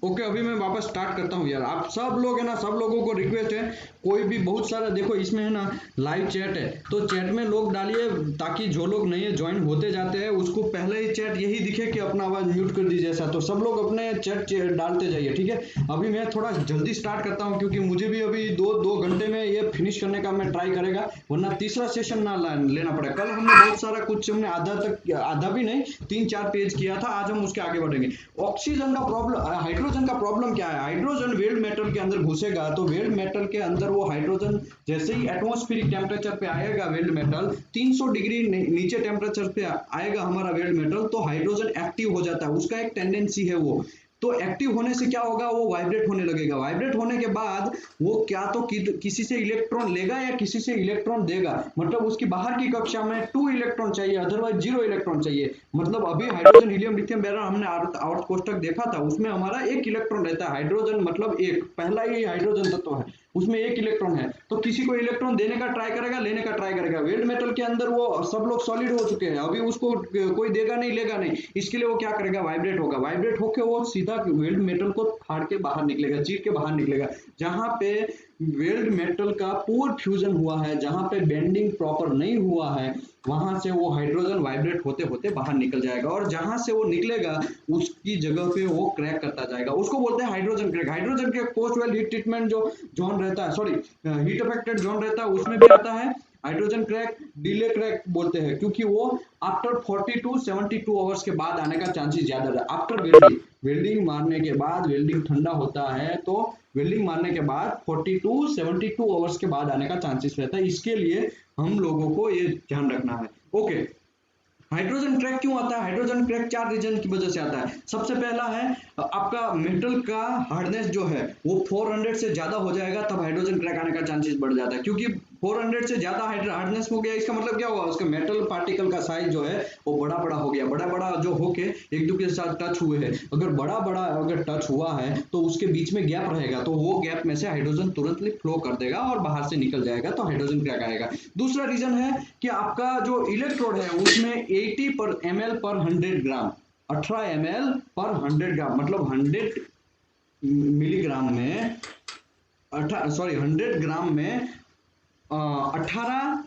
Okay, अभी मैं वापस स्टार्ट करता हूँ यार। आप सब लोग है ना, सब लोगों को रिक्वेस्ट है, कोई भी बहुत सारा देखो इसमें है ना लाइव चैट है, तो चैट में लोग डालिए ताकि जो लोग नए ज्वाइन होते जाते हैं उसको पहले ही चैट यही दिखे कि अपना आवाज म्यूट कर दीजिए ऐसा। तो सब लोग अपने चैट डालते जाइए, ठीक है। अभी मैं थोड़ा जल्दी स्टार्ट करता हूँ क्योंकि मुझे भी अभी दो घंटे में ये फिनिश करने का मैं ट्राई करेगा, वरना तीसरा सेशन ना लेना पड़े। कल हमने बहुत सारा कुछ, हमने आधा भी नहीं, 3-4 पेज किया था, आज हम उसके आगे बढ़ेंगे। ऑक्सीजन का प्रॉब्लम, हाइड्रोजन का प्रॉब्लम क्या है? हाइड्रोजन वेल्ड मेटल के अंदर घुसेगा तो वेल्ड मेटल के अंदर वो हाइड्रोजन जैसे ही एटमॉस्फेरिक टेम्परेचर पे आएगा वेल्ड मेटल, 300 डिग्री नीचे टेम्परेचर पे आएगा हमारा वेल्ड मेटल, तो हाइड्रोजन एक्टिव हो जाता है। उसका एक टेंडेंसी है वो, तो एक्टिव होने से क्या होगा, वो वाइब्रेट होने लगेगा। वाइब्रेट होने के बाद वो क्या तो किसी से इलेक्ट्रॉन लेगा या किसी से इलेक्ट्रॉन देगा, मतलब उसकी बाहर की कक्षा में 2 इलेक्ट्रॉन चाहिए, अदरवाइज 0 इलेक्ट्रॉन चाहिए। मतलब अभी हाइड्रोजन, हीलियम, लिथियम, बेरियम हमने आवर्त कोष्टक देखा था, उसमें हमारा 1 इलेक्ट्रॉन रहता है। हाइड्रोजन मतलब एक, पहला ही हाइड्रोजन तत्व है, उसमें 1 इलेक्ट्रॉन है। तो किसी को इलेक्ट्रॉन देने का ट्राई करेगा, लेने का ट्राई करेगा। वेल्ड मेटल के अंदर वो सब लोग सॉलिड हो चुके हैं, अभी उसको कोई देगा नहीं, लेगा नहीं, इसके लिए वो क्या करेगा, वाइब्रेट होगा। वाइब्रेट होकर वो सीधा वेल्ड मेटल को फाड़ के बाहर निकलेगा, चीर के बाहर निकलेगा। जहां पे वेल्ड मेटल का पूर फ्यूजन हुआ है, जहां पे बेंडिंग प्रॉपर नहीं हुआ है, वहां से वो हाइड्रोजन वाइब्रेट होते होते बाहर निकल जाएगा, और जहां से वो निकलेगा उसकी जगह पे वो क्रैक करता जाएगा। उसको बोलते हैं hydrogen crack. Hydrogen crack post well heat treatment जो जोन रहता है, सॉरी हीट अफेक्टेड जोन रहता है, उसमें भी आता है। हाइड्रोजन क्रैक डिले क्रैक बोलते हैं क्योंकि वो आफ्टर 40 टू 72 आवर्स के बाद आने का चांसेस ज्यादा है। आफ्टर वेल्डिंग, वेल्डिंग मारने के बाद, वेल्डिंग ठंडा होता है तो वेल्डिंग मारने के बाद 40 टू 72 आवर्स के बाद आने का चांसेस रहता है। इसके लिए हम लोगों को ये ध्यान रखना है। ओके, हाइड्रोजन क्रैक क्यों आता है? हाइड्रोजन क्रैक 4 रीजन की वजह से आता है। सबसे पहला है आपका मेटल का हार्डनेस जो है वो 400 से ज्यादा हो जाएगा, तब हाइड्रोजन क्रैक आने का चांसेस बढ़ जाता है। क्योंकि 400 से ज्यादा हार्डनेस हो गया, इसका मतलब क्या हुआ, उसका मेटल पार्टिकल का साइज जो है वो बड़ा बड़ा हो गया। बड़ा बड़ा जो होके एक दूसरे के साथ टच हुए हैं, अगर बड़ा बड़ा अगर टच हुआ है तो उसके बीच में गैप रहेगा, तो वो गैप में से हाइड्रोजन तुरंत फ्लो कर देगा और बाहर से निकल जाएगा, तो हाइड्रोजन क्रैक आएगा। दूसरा रीजन है कि आपका जो इलेक्ट्रोड है उसमें 80 पर ml पर 100 ग्राम, 18 ml पर 100 ग्राम, मतलब 100 मिलीग्राम में, 100 ग्राम में 18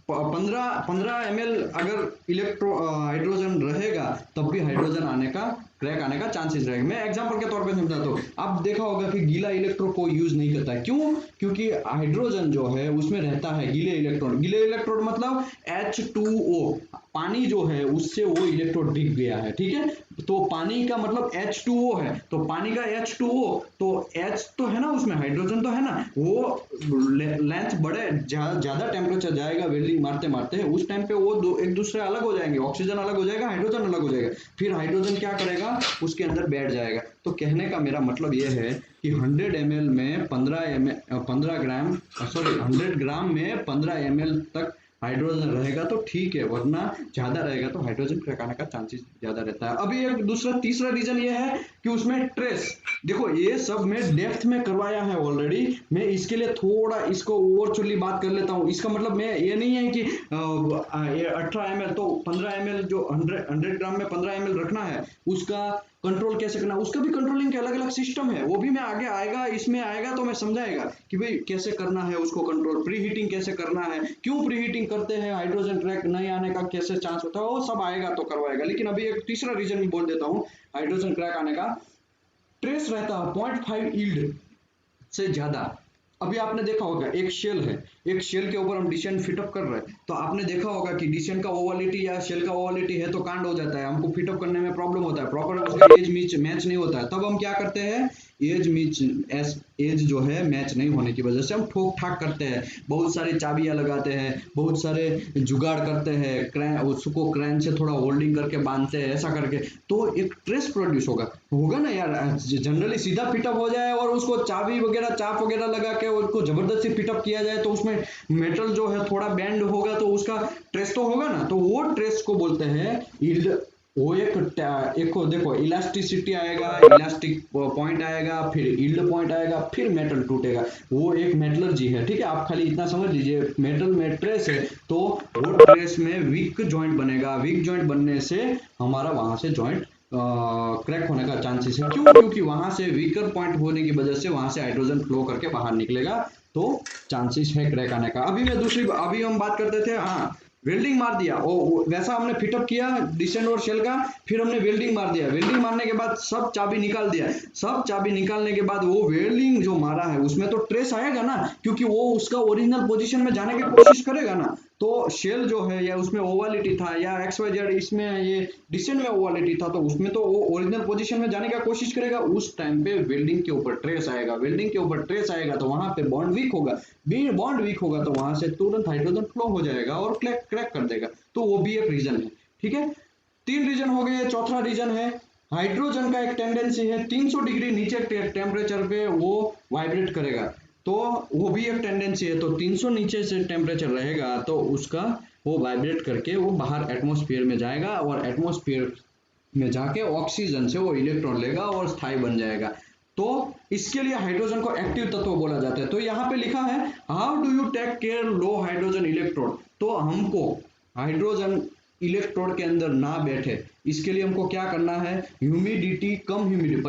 15 ml अगर हाइड्रोजन रहेगा, तब भी हाइड्रोजन आने का, क्रैक आने का चांसेस रहेगा। मैं एग्जांपल के तौर पे समझाता हूँ। आप देखा होगा कि गीला इलेक्ट्रोड को यूज नहीं करता है, क्यों? क्योंकि हाइड्रोजन जो है उसमें रहता है गीले इलेक्ट्रोड। गीले इलेक्ट्रोड मतलब H2O, पानी जो है उससे वो इलेक्ट्रोड दिख गया है, ठीक है। तो पानी का मतलब H2O है, तो पानी का H2O, तो H तो है ना उसमें, हाइड्रोजन तो है ना, वो लेंथ बड़े ज्यादा टेम्परेचर जाएगा वेल्डिंग मारते मारते, उस टाइम पे वो एक दूसरे अलग हो जाएंगे, ऑक्सीजन अलग हो जाएगा, हाइड्रोजन अलग हो जाएगा, फिर हाइड्रोजन क्या करेगा, उसके अंदर बैठ जाएगा। तो कहने का मेरा मतलब ये है कि 100 ml में 15 ग्राम, सॉरी 100 ग्राम में 15 ml तक हाइड्रोजन रहेगा तो ठीक है, वरना ज्यादा रहेगा तो हाइड्रोजन क्रैक आने का चांसेस ज्यादा रहता है। अभी एक तीसरा रीजन ये है कि उसमें ट्रेस, देखो ये सब मैं डेप्थ में करवाया है ऑलरेडी, मैं इसके लिए थोड़ा इसको ओवरचुअली बात कर लेता हूँ। इसका मतलब मैं ये नहीं है कि 18 ml तो 15 ml जो 100 ग्राम में 15 ml रखना है, उसका कंट्रोल कैसे करना, उसका भी कंट्रोलिंग के अलग अलग सिस्टम है, वो भी मैं आगे आएगा, इसमें आएगा तो मैं समझाएगा कि भाई कैसे करना है उसको कंट्रोल, प्री हीटिंग कैसे करना है, क्यों प्री हीटिंग करते हैं, हाइड्रोजन क्रैक नहीं आने का कैसे चांस होता है, वो सब आएगा तो करवाएगा। लेकिन अभी एक तीसरा रीजन बोल देता हूँ हाइड्रोजन क्रैक आने का, ट्रेस रहता है 0.5 ईल्ड से ज्यादा। अभी आपने देखा होगा एक शेल है, एक शेल के ऊपर हम डिशन फिटअप कर रहे हैं, तो आपने देखा होगा कि डिशन का ओवलिटी या शेल का ओवलिटी है तो कांड हो जाता है, हमको फिटअप करने में प्रॉब्लम होता है, प्रॉपर उसका एज मैच नहीं होता है, तब हम क्या करते हैं, एज जो है मैच नहीं होने की वजह से हम ठोक ठाक करते हैं, बहुत सारी चाबियां लगाते हैं, बहुत सारे जुगाड़ करते हैं, उसको क्रैन से थोड़ा होल्डिंग करके बांधते हैं, ऐसा करके, तो एक ट्रेस प्रोड्यूस होगा ना यार। जनरली सीधा फिटअप हो जाए और उसको चाबी वगैरह, चाप वगैरह लगा के उसको जबरदस्ती फिटअप किया जाए, तो उसमें मेटल जो है थोड़ा बैंड होगा तो उसका ट्रेस तो होगा ना, तो वो ट्रेस को बोलते हैं यील्ड। वो एक देखो इलास्टिसिटी आएगा, इलास्टिक पॉइंट आएगा, फिर यील्ड पॉइंट आएगा, फिर मेटल टूटेगा, वो एक मेटलर्जी है, ठीक है। आप खाली इतना समझ लीजिए, मेटल में ट्रेस है तो वो ट्रेस में वीक जॉइंट बनेगा, वीक जॉइंट बनने से हमारा वहां से जॉइंट क्रैक होने का चांसेस है। क्यों? क्योंकि वहां से वीकर पॉइंट होने की वजह से वहां से हाइड्रोजन फ्लो करके बाहर निकलेगा, तो चांसेस है क्रैक आने का। अभी हम बात करते थे, हाँ वेल्डिंग मार दिया, वैसा हमने फिटअप किया डिसेंट और शेल का, फिर हमने वेल्डिंग मार दिया, वेल्डिंग मारने के बाद सब चाबी निकाल दिया, सब चाबी निकालने के बाद वो वेल्डिंग जो मारा है उसमें तो ट्रेस आएगा ना, क्योंकि वो उसका ओरिजिनल पोजीशन में जाने की कोशिश करेगा ना। तो शेल जो है या उसमें ओवालिटी था, या एक्स वाई जेड इसमें ये डिसेंट में ओवालिटी था, तो उसमें तो वो ओरिजिनल पोजीशन में जाने का कोशिश करेगा। उस टाइम पे वेल्डिंग के ऊपर ट्रेस आएगा, वेल्डिंग के ऊपर ट्रेस आएगा तो वहां पे बॉन्ड वीक होगा, बॉन्ड वीक होगा तो वहां से तुरंत हाइड्रोजन फ्लो हो जाएगा और क्रैक कर देगा। तो वो भी एक रीजन है। ठीक है, 3 रीजन हो गए। चौथा रीजन है हाइड्रोजन का एक टेंडेंसी है 300 डिग्री नीचे टेम्परेचर पे वो वाइब्रेट करेगा, तो वो भी एक टेंडेंसी है। तो 300 नीचे से टेम्परेचर रहेगा तो उसका वो वाइब्रेट करके वो बाहर एटमॉस्फेयर में जाएगा, और एटमॉस्फेयर में जाके ऑक्सीजन से वो इलेक्ट्रॉन लेगा और स्थायी बन जाएगा। तो इसके लिए हाइड्रोजन को एक्टिव तत्व बोला जाता है। तो यहाँ पे लिखा है how do you take care low hydrogen electrode. तो हमको हाइड्रोजन इलेक्ट्रोड के अंदर ना बैठे, इसके लिए हमको क्या करना है, ह्यूमिडिटी कम, ह्यूमिडिटी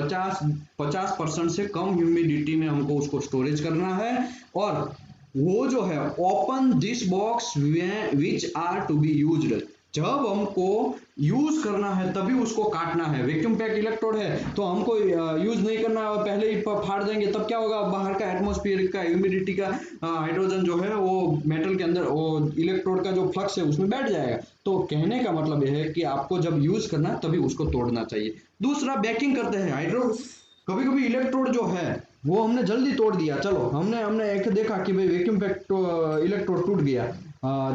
50% से कम ह्यूमिडिटी में हमको उसको स्टोरेज करना है। और वो जो है open this box which are to be used, जब हमको यूज करना है तभी उसको काटना है। वैक्यूम पैक इलेक्ट्रोड है तो हमको यूज नहीं करना है, पहले ही फाड़ देंगे, तब क्या होगा, बाहर का एटमॉस्फेयर का ह्यूमिडिटी का हाइड्रोजन जो है वो मेटल के अंदर, वो इलेक्ट्रोड का जो फ्लक्स है उसमें बैठ जाएगा। तो कहने का मतलब यह है कि आपको जब यूज करना है तभी उसको तोड़ना चाहिए। दूसरा, बेकिंग करते हैं हाइड्रो, कभी कभी इलेक्ट्रोड जो है वो हमने जल्दी तोड़ दिया, चलो हमने हमने एक देखा कि भाई वैक्यूम पैक इलेक्ट्रोड टूट गया,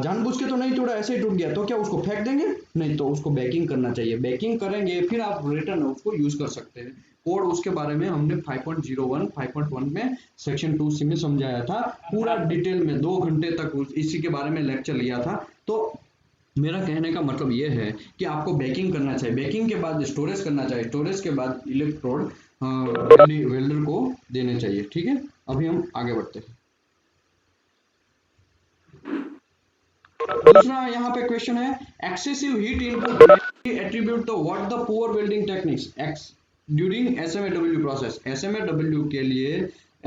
जानबूझ के तो नहीं टूटा, ऐसे ही टूट गया, तो क्या उसको फेंक देंगे? नहीं, तो उसको बेकिंग करना चाहिए, बेकिंग करेंगे फिर आप रिटर्न उसको यूज कर सकते हैं। कोड उसके बारे में हमने 5.01 5.1 में सेक्शन 2C में समझाया था, पूरा डिटेल में 2 घंटे तक इसी के बारे में लेक्चर लिया था। तो मेरा कहने का मतलब ये है कि आपको बेकिंग करना चाहिए, बेकिंग के बाद स्टोरेज करना चाहिए, स्टोरेज के बाद इलेक्ट्रोड वेल्डर को देने चाहिए। ठीक है, अभी हम आगे बढ़ते हैं। दूसरा यहाँ पे क्वेश्चन है, excessive heat input attribute the what the poor welding techniques X during SMAW process. SMAW के लिए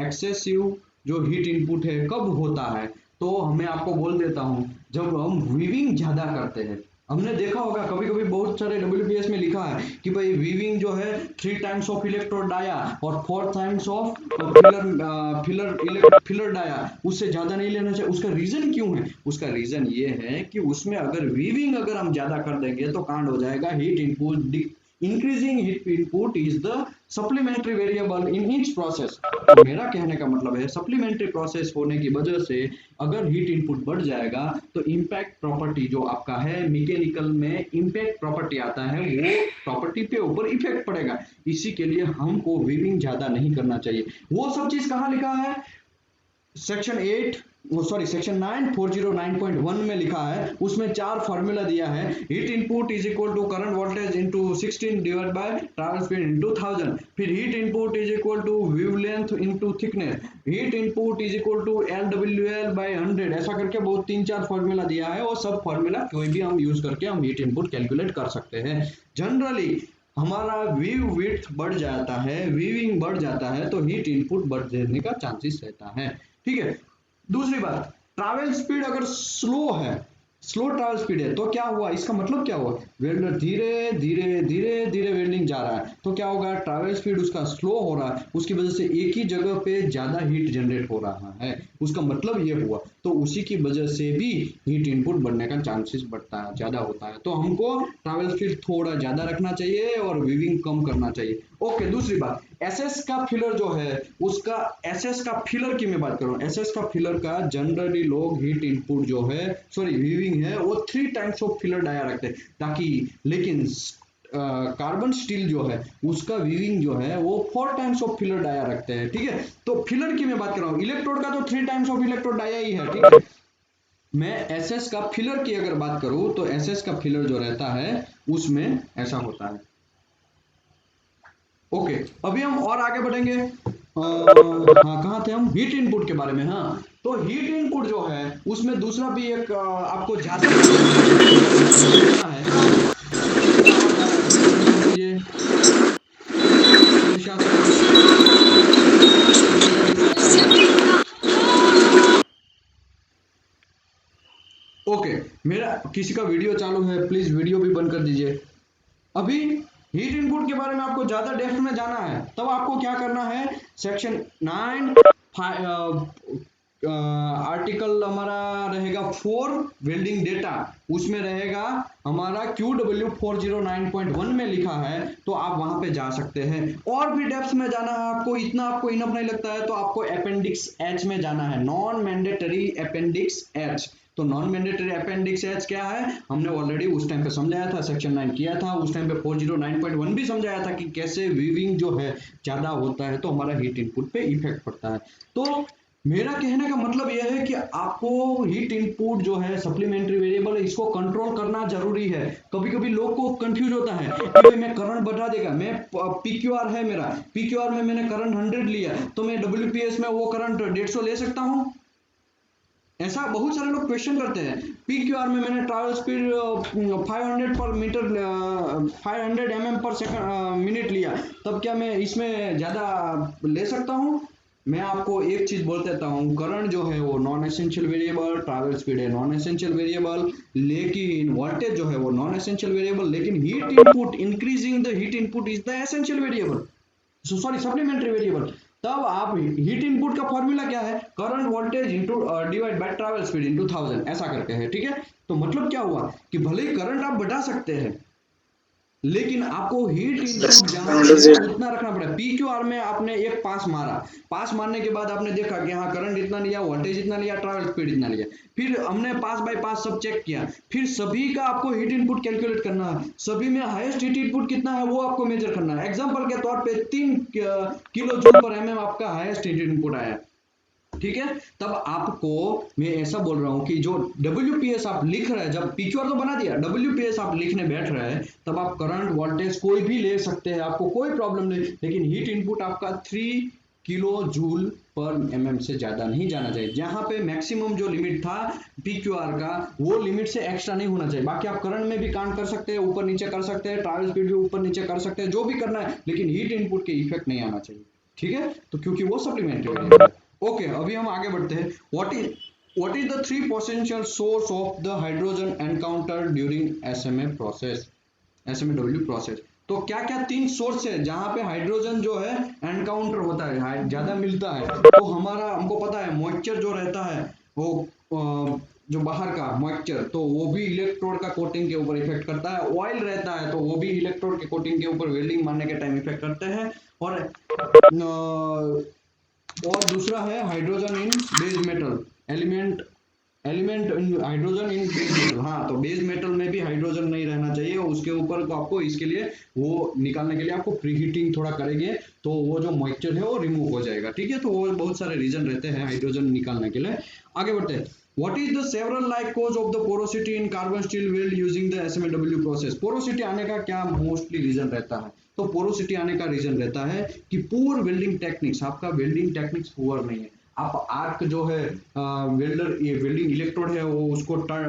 एक्सेसिव जो हीट इनपुट है कब होता है, तो हमें आपको बोल देता हूं, जब हम वीविंग ज्यादा करते हैं। हमने देखा होगा कभी कभी बहुत सारे डब्ल्यूपीएस में लिखा है कि भाई वीविंग जो है 3 टाइम्स ऑफ इलेक्ट्रोड डाया और 4 टाइम्स ऑफ फिलर डाया, उससे ज्यादा नहीं लेना चाहिए। उसका रीजन क्यों है? उसका रीजन ये है कि उसमें अगर वीविंग अगर हम ज्यादा कर देंगे तो कांड हो जाएगा heat input. Increasing heat input is the supplementary variable in each process. तो मेरा कहने का मतलब है सप्लीमेंट्री प्रोसेस होने की वजह से अगर हीट इनपुट बढ़ जाएगा तो इम्पैक्ट प्रॉपर्टी जो आपका है मैकेनिकल में इम्पैक्ट प्रॉपर्टी आता है, वो प्रॉपर्टी पे ऊपर इफेक्ट पड़ेगा। इसी के लिए हमको वीविंग ज्यादा नहीं करना चाहिए। वो सब चीज कहाँ लिखा है? सेक्शन 9 409.1 में लिखा है, उसमें 4 फॉर्मूला दिया है। Heat input is equal to current voltage into 16 divide by travel speed into 1000। फिर heat input is equal to wavelength into thickness, heat input is equal to LWL by 100, ऐसा करके बहुत 3-4 फॉर्मूला दिया है। और सब फॉर्मूला कोई भी हम यूज करके हम हीट इनपुट कैलकुलेट कर सकते हैं। जनरली हमारा वीव विड्थ बढ़ जाता है, वीविंग बढ़ जाता है, तो हीट इनपुट बढ़ जाने का चांसेस रहता है। ठीक है, दूसरी बात, ट्रैवल स्पीड अगर स्लो है, स्लो ट्रैवल स्पीड है, तो क्या हुआ, इसका मतलब क्या हुआ, वेल्डर धीरे धीरे धीरे धीरे वेल्डिंग जा रहा है, तो क्या होगा, ट्रैवल स्पीड उसका स्लो हो रहा है, उसकी वजह से एक ही जगह पे ज्यादा हीट जनरेट हो रहा है, उसका मतलब ये हुआ। तो उसी की वजह से भी हीट इनपुट बढ़ने का चांसेस बढ़ता है, ज्यादा होता है। तो हमको ट्रैवल स्पीड थोड़ा ज्यादा रखना चाहिए और वीविंग कम करना चाहिए। ओके, दूसरी बात, एसएस का फिलर जो है उसका, एसएस का फिलर की मैं बात कर रहा हूँ, एसएस का फिलर का जनरली लोग हीट इनपुट जो है, सॉरी वीविंग है, वो 3 टाइम्स ऑफ फिलर डाया रखते हैं, ताकि, लेकिन कार्बन स्टील जो है उसका वीविंग जो है वो 4 टाइम्स ऑफ फिलर डाया रखते हैं। ठीक है, तो फिलर की मैं बात कर रहा हूँ, इलेक्ट्रोड का तो 3 टाइम्स ऑफ इलेक्ट्रोड डाया ही है। ठीक है, मैं एसएस का फिलर की अगर बात करूं तो एसएस का फिलर जो रहता है उसमें ऐसा होता है। ओके, अभी हम और आगे बढ़ेंगे। हाँ, कहाँ थे हम, हीट इनपुट के बारे में। हाँ, तो हीट इनपुट जो है उसमें दूसरा भी एक आपको ज्यादा है, किसी का वीडियो चालू है, प्लीज वीडियो भी बंद कर दीजिए। अभी हीट इनपुट के बारे में आपको ज्यादा डेप्थ में जाना है, तब आपको क्या करना है, सेक्शन 9 आर्टिकल हमारा रहेगा 4 वेल्डिंग डेटा, उसमें रहेगा हमारा QW409.1 में लिखा है, तो आप वहां पे जा सकते हैं। और भी डेप्थ में जाना है आपको, इतना आपको इनफ नहीं लगता है, तो आपको अपेंडिक्स एच में जाना है, नॉन मैंडेटरी अपेंडिक्स एच। तो नॉन मैंडेटरी अपेंडिक्स एच क्या है, हमने ऑलरेडी उस टाइम पे समझाया था, सेक्शन 9 किया था, उस टाइम पे 409.1 भी समझाया था कि कैसे वीविंग जो है ज्यादा होता है तो हमारा हीट इनपुट पे इफेक्ट पड़ता है। तो मेरा कहने का मतलब यह है कि आपको हीट इनपुट जो है सप्लीमेंट्री वेरिएबल है, इसको कंट्रोल करना जरूरी है। कभी कभी लोग को कंफ्यूज होता है कि भाई मैं करंट बढ़ा देगा, मैं पीक्यूआर है मेरा, पीक्यूआर में मैंने करंट 100 लिया तो मैं डब्ल्यूपीएस में वो करंट 150 ले सकता हूं। ऐसा बहुत सारे लोग क्वेश्चन करते हैं। पीक्यूआर में मैंने ट्रैवल स्पीड 500 पर मीटर 500 mm पर सेकंड मिनट लिया, तब क्या मैं इसमें ज्यादा ले सकता हूं? मैं आपको एक चीज बोल देता हूँ, करंट जो है वो non essential variable, travel speed है नॉन एसेंशियल वेरिएबल, लेकिन वोल्टेज जो है वो नॉन एसेंशियल वेरिएबल, लेकिन heat input, increasing the heat input is the essential variable, sorry supplementary variable. तब आप हीट इनपुट का फॉर्मूला क्या है, current voltage into divide by travel speed into 1000 ऐसा करके है, ठीक है। तो मतलब क्या हुआ कि भले ही करंट आप बढ़ा सकते हैं, लेकिन आपको हीट इनपुट जहां है उतना रखना पड़ेगा। पीक्यूआर में आपने एक पास मारा, पास मारने के बाद आपने देखा कि हाँ करंट इतना लिया, वोल्टेज इतना लिया, ट्रैवल स्पीड इतना लिया, फिर हमने पास बाय पास सब चेक किया, फिर सभी का आपको हीट इनपुट कैलकुलेट करना है, सभी में हाईएस्ट हीट इनपुट कितना है वो आपको मेजर करना है। एग्जांपल के तौर पे 3 किलो जूल पर एमएम आपका हाईएस्ट हीट इनपुट आया, ठीक है। तब आपको मैं ऐसा बोल रहा हूं कि जो WPS आप लिख रहे हैं, जब पीक्यूआर तो बना दिया, WPS आप लिखने बैठ रहे हैं, तब आप करंट वोल्टेज कोई भी ले सकते हैं, आपको कोई प्रॉब्लम नहीं, लेकिन हीट इनपुट आपका 3 किलो जूल पर mm से ज्यादा नहीं जाना चाहिए। जहां पे मैक्सिमम जो लिमिट था पीक्यूआर का, वो लिमिट से एक्स्ट्रा नहीं होना चाहिए। बाकी आप करंट में भी काम कर सकते हैं, ऊपर नीचे कर सकते हैं, ट्रैवल स्पीड भी ऊपर नीचे कर सकते हैं, जो भी करना है, लेकिन हीट इनपुट के इफेक्ट नहीं आना चाहिए, ठीक है। तो क्योंकि वो सप्लीमेंट्री वेरिएबल है। ओके, अभी हम आगे बढ़ते हैं। What is the 3 potential source of the hydrogen encounter during SMA process, SMAW process. तो क्या क्या 3 सोर्स है जहां पे हाइड्रोजन जो है एनकाउंटर होता है, ज्यादा मिलता है। तो हमको पता है मॉइस्चर जो रहता है वो जो बाहर का मॉइस्चर, तो वो भी इलेक्ट्रोड का कोटिंग के ऊपर इफेक्ट करता है। ऑयल रहता है तो वो भी इलेक्ट्रोड के कोटिंग के ऊपर वेल्डिंग मारने के टाइम इफेक्ट करते हैं। और दूसरा है hydrogen in base metal, element element hydrogen in base metal. हाँ, तो बेस मेटल में भी हाइड्रोजन नहीं रहना चाहिए उसके ऊपर, तो आपको इसके लिए वो निकालने के लिए आपको प्री हीटिंग थोड़ा करेंगे तो वो जो मॉइस्चर है वो रिमूव हो जाएगा, ठीक है। तो वो बहुत सारे रीजन रहते हैं हाइड्रोजन निकालने के लिए। आगे बढ़ते हैं। What is the several like cause of the porosity in carbon steel weld using the SMAW process? Porosity आने का क्या मोस्टली रीजन रहता है? तो पोरोसिटी आने का रीजन रहता है कि पुअर वेल्डिंग टेक्निक्स, आपका वेल्डिंग टेक्निक्स पुअर नहीं है। आप आर्क जो है वेल्डर, ये वेल्डिंग इलेक्ट्रोड है वो उसको बार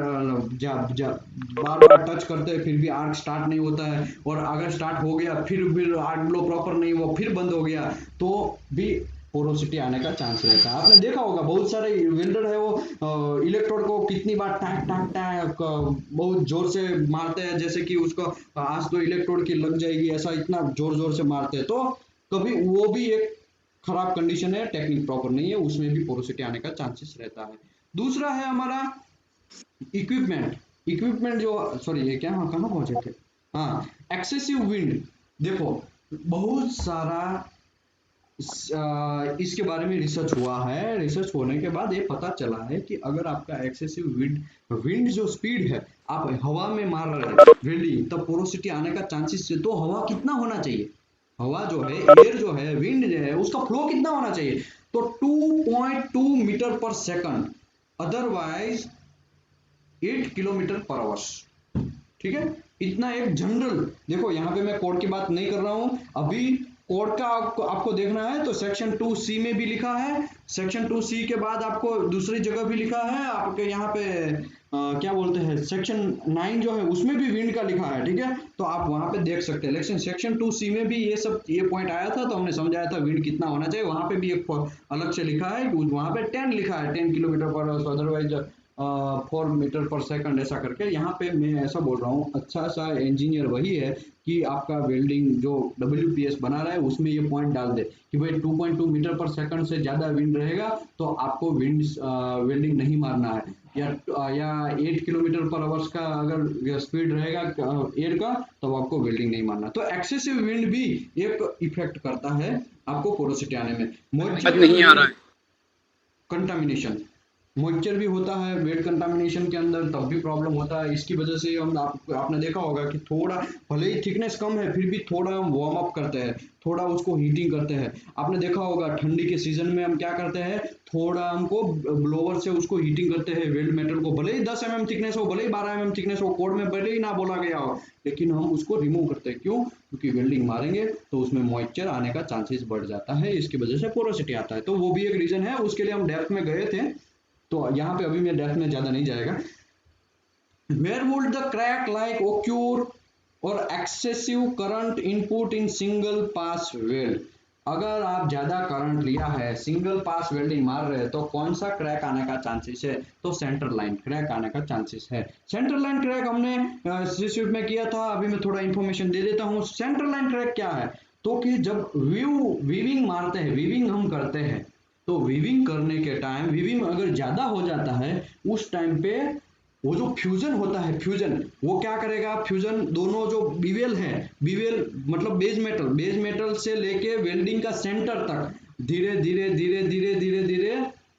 बार टच करते हैं, फिर भी आर्क स्टार्ट नहीं होता है, और अगर स्टार्ट हो गया फिर आर्क ब्लो प्रॉपर नहीं हुआ, फिर बंद हो गया, तो भी पोरोसिटी आने का चांस रहता है। आपने देखा होगा बहुत सारे वेल्डर है वो इलेक्ट्रोड को कितनी बार टैक टैक टैक बहुत जोर से मारते हैं, जैसे कि उसको आज तो इलेक्ट्रोड की लग जाएगी, ऐसा इतना जोर जोर से मारते हैं, तो कभी वो भी एक खराब कंडीशन है, टेक्निक प्रॉपर नहीं है, उसमें भी पोरोसिटी आने का चांसेस रहता है। दूसरा है हमारा इक्विपमेंट। इक्विपमेंट जो, सॉरी ये क्या, हाँ कहाँ पहुंचे थे, हाँ एक्सेसिव विंड। देखो बहुत सारा इसके बारे में रिसर्च हुआ है, रिसर्च होने के बाद ये पता चला है कि अगर आपका एक्सेसिव विंड, विंड जो स्पीड है आप हवा में मार रहे हैं विंडिंग, तब पोरोसिटी आने का चांसेस है। तो हवा कितना होना चाहिए, हवा जो है, एयर जो है, विंड जो है, उसका फ्लो कितना होना चाहिए, तो 2.2 मीटर पर second, otherwise 8 kilometre per hour, ठीक है। इतना एक जनरल, देखो यहाँ पे मैं कोड की बात नहीं कर रहा हूं अभी, कोड का आपको देखना है तो सेक्शन 2C में भी लिखा है, सेक्शन 2C के बाद आपको दूसरी जगह भी लिखा है आपके यहाँ पे क्या बोलते हैं, सेक्शन 9 जो है उसमें भी विंड का लिखा है, ठीक है। तो आप वहां पे देख सकते हैं, लेकिन सेक्शन 2C में भी ये सब ये पॉइंट आया था, तो हमने समझाया था विंड कितना होना चाहिए, वहां पे भी एक अलग से लिखा है, वहां पे 10 लिखा है, 10 किलोमीटर पर, अदरवाइज 4 मीटर पर सेकंड ऐसा करके। यहाँ पे मैं ऐसा बोल रहा हूँ, अच्छा सा इंजीनियर वही है कि आपका वेल्डिंग जो WPS बना रहा है उसमें ये पॉइंट डाल दे कि भाई 2.2 मीटर पर सेकंड से ज्यादा विंड रहेगा तो आपको वेल्डिंग नहीं मारना है, या 8 किलोमीटर पर आवर्स का अगर स्पीड रहेगा एयर का तो आपको वेल्डिंग नहीं मारना। तो एक्सेसिव विंड भी एक इफेक्ट करता है आपको पोरोसिटी आने में। मॉइस्चर नहीं आ रहा है, कंटामिनेशन, मॉइस्चर भी होता है वेट कंटामिनेशन के अंदर, तब भी प्रॉब्लम होता है। इसकी वजह से हम आपने देखा होगा कि थोड़ा भले ही थिकनेस कम है फिर भी थोड़ा हम वार्म अप करते हैं, थोड़ा उसको हीटिंग करते हैं। आपने देखा होगा ठंडी के सीजन में हम क्या करते हैं, थोड़ा हमको ब्लोवर से उसको हीटिंग करते हैं वेल्ड मेटल को, भले ही 10 mm थिकनेस हो, भले ही 12 mm थिकनेस हो, कोड में भले ही ना बोला गया हो, लेकिन हम उसको रिमूव करते हैं। क्यों? क्योंकि वेल्डिंग मारेंगे तो उसमें मॉइस्चर आने का चांसेस बढ़ जाता है, इसकी वजह से पोरोसिटी आता है। तो वो भी एक रीजन है, उसके लिए हम डेप्थ में गए थे, तो यहाँ पे अभी मैं डेप्थ में ज्यादा नहीं जाएगा। Where would the crack like occur or excessive current input in single pass weld? अगर आप ज्यादा करंट लिया है, सिंगल पास वेल्डिंग मार रहे हैं, तो कौन सा क्रैक आने का चांसेस है? तो सेंटर लाइन क्रैक आने का चांसेस है। सेंटर लाइन क्रैक हमने शिफ्ट में किया था, अभी मैं थोड़ा इंफॉर्मेशन दे देता हूँ। सेंटर लाइन क्रैक क्या है? तो कि जब वीविंग मारते हैं, वीविंग हम करते हैं, तो वीविंग करने के टाइम वीविंग अगर ज्यादा हो जाता है उस टाइम पे वो जो फ्यूजन होता है, फ्यूजन वो क्या करेगा, फ्यूजन दोनों जो बीवेल है, बीवेल मतलब बेस मेटल से लेके वेल्डिंग का सेंटर तक धीरे धीरे धीरे धीरे धीरे धीरे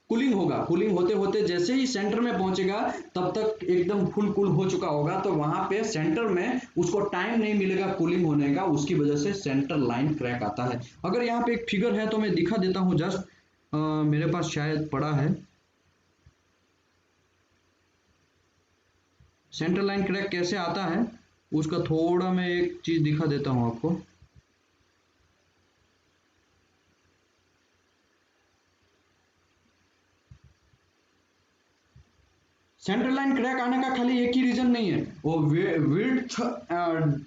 कूलिंग होगा। कूलिंग होते होते जैसे ही सेंटर में पहुंचेगा तब तक एकदम फुल कूल हो चुका होगा, तो वहां पे सेंटर में उसको टाइम नहीं मिलेगा कूलिंग होने का, उसकी वजह से सेंटर लाइन क्रैक आता है। अगर यहाँ पे एक फिगर है तो मैं दिखा देता हूँ, जस्ट मेरे पास शायद पड़ा है। सेंटर लाइन क्रैक कैसे आता है उसका थोड़ा मैं एक चीज दिखा देता हूं आपको। सेंटर लाइन क्रैक आने का खाली एक ही रीजन नहीं है, वो विड्थ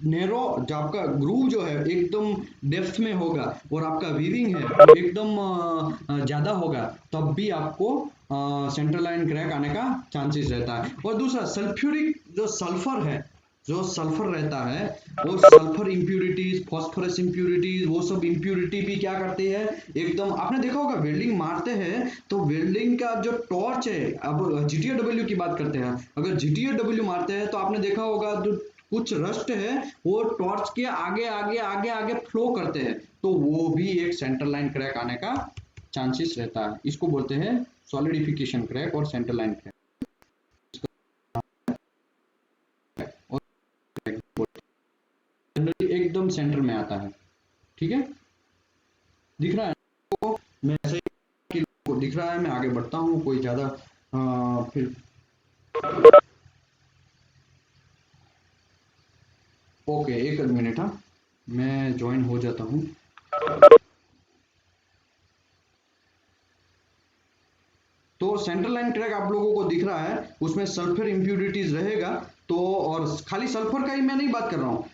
नेरो, जो आपका ग्रूव जो है एकदम डेप्थ में होगा और आपका वीविंग है एकदम ज्यादा होगा, तब भी आपको सेंटर लाइन क्रैक आने का चांसेस रहता है। और दूसरा सल्फ्यूरिक जो सल्फर है, जो सल्फर रहता है, वो सल्फर इंप्यूरिटीज, फॉस्फोरस इंप्यूरिटीज, वो सब इंप्यूरिटी भी क्या करती है, एकदम आपने देखा होगा वेल्डिंग मारते हैं तो वेल्डिंग का जो टॉर्च है, अब GTAW की बात करते हैं, अगर GTAW मारते हैं तो आपने देखा होगा जो कुछ रस्ट है वो टॉर्च के आगे आगे आगे आगे फ्लो करते हैं, तो वो भी एक सेंटर लाइन क्रैक आने का चांसेस रहता है। इसको बोलते हैं सॉलिडिफिकेशन क्रैक और सेंटर लाइन क्रैक, एकदम सेंटर में आता है। ठीक है, दिख रहा है आपको? मैं ऐसे ही दिख रहा है, मैं आगे बढ़ता हूँ, कोई ज्यादा फिर ओके, एक मिनट, हाँ मैं ज्वाइन हो जाता हूँ। तो सेंट्रल लाइन ट्रैक आप लोगों को दिख रहा है, उसमें सल्फर इंप्यूरिटीज रहेगा, तो और खाली सल्फर का ही मैं नहीं बात कर रहा हूँ,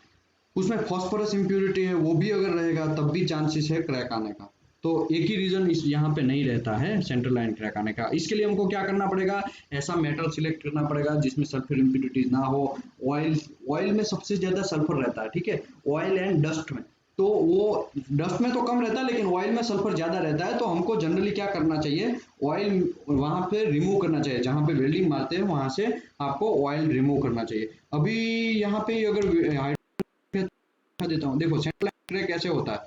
उसमें फॉस्फोरस इंप्यूरिटी है वो भी अगर रहेगा तब भी चांसेस है क्रैक आने का। तो एक ही रीजन इस यहाँ पे नहीं रहता है सेंट्रल लाइन क्रैक आने का। इसके लिए हमको क्या करना पड़ेगा, ऐसा मेटल सिलेक्ट करना पड़ेगा जिसमें सल्फर इंप्यूरिटीज ना हो। ऑयल, ऑयल में सबसे ज्यादा सल्फर रहता है, ठीक है, ऑयल एंड डस्ट में, तो वो डस्ट में तो कम रहता है लेकिन ऑयल में सल्फर ज्यादा रहता है, तो हमको जनरली क्या करना चाहिए, ऑयल वहां पे रिमूव करना चाहिए, जहां पे वेल्डिंग मारते हैं वहां से आपको ऑयल रिमूव करना चाहिए। अभी यहाँ पे अगर देता हूँ, देखो सेंट्रल क्रैक कैसे होता है,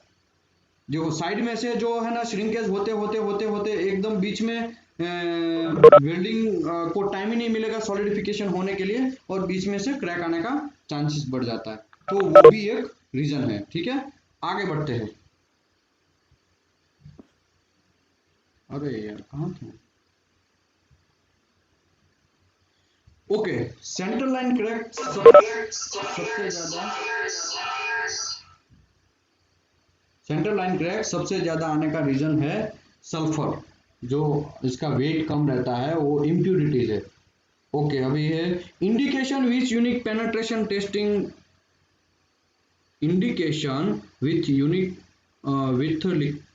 जो साइड में से जो है ना श्रिंकेज होते होते होते होते एकदम बीच में वेल्डिंग को टाइम ही नहीं मिलेगा सॉलिडिफिकेशन होने के लिए और बीच में से क्रैक आने का चांसेस बढ़ जाता है, तो वो भी एक रीजन है। ठीक है, आगे बढ़ते हैं। अरे यार कहाँ थे? ओके, सेंट्रल लाइन क्रैक सबसे ज्यादा, सेंट्रल लाइन क्रैक सबसे ज्यादा आने का रीजन है सल्फर, जो इसका वेट कम रहता है, वो इम्प्यूरिटीज है। ओके, अभी है indication which unique penetration testing, indication with unique with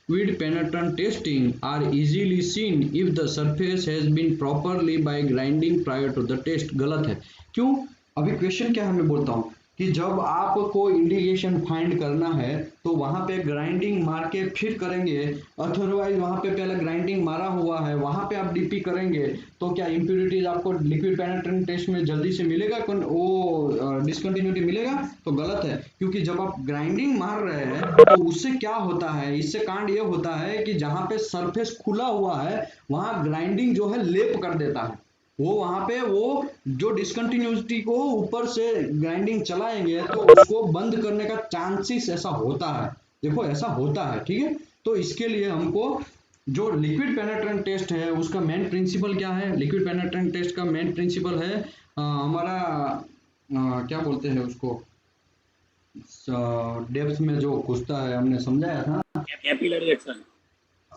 liquid penetrant testing are easily seen if the surface has been properly by grinding prior to the test। गलत है। क्यों? अभी क्वेश्चन क्या है मैं बोलता हूँ कि जब आपको इंडिकेशन फाइंड करना है तो वहां पे ग्राइंडिंग मार के फिर करेंगे, अथरवाइज वहां पे पहले ग्राइंडिंग मारा हुआ है वहां पे आप डीपी करेंगे तो क्या इंप्योरिटीज आपको लिक्विड पेनिट्रेंट टेस्ट में जल्दी से मिलेगा, वो डिसकंटिन्यूटी मिलेगा? तो गलत है, क्योंकि जब आप ग्राइंडिंग मार रहे हैं तो उससे क्या होता है, इससे कांड ये होता है कि जहां पे सरफेस खुला हुआ है वहां ग्राइंडिंग जो है लेप कर देता है, वो वहां पे वो जो डिसकंटिन्यूटी को ऊपर से ग्राइंडिंग चलाएंगे तो उसको बंद करने का चांसेस ऐसा होता है। देखो ऐसा होता है, ठीक है। तो इसके लिए हमको जो लिक्विड पेनिट्रेंट टेस्ट है उसका मेन प्रिंसिपल क्या है? लिक्विड पेनिट्रेंट टेस्ट का मेन प्रिंसिपल है हमारा क्या बोलते हैं उसको, डेप्थ में जो घुसता है, हमने समझाया था कैपिलरी एक्शन।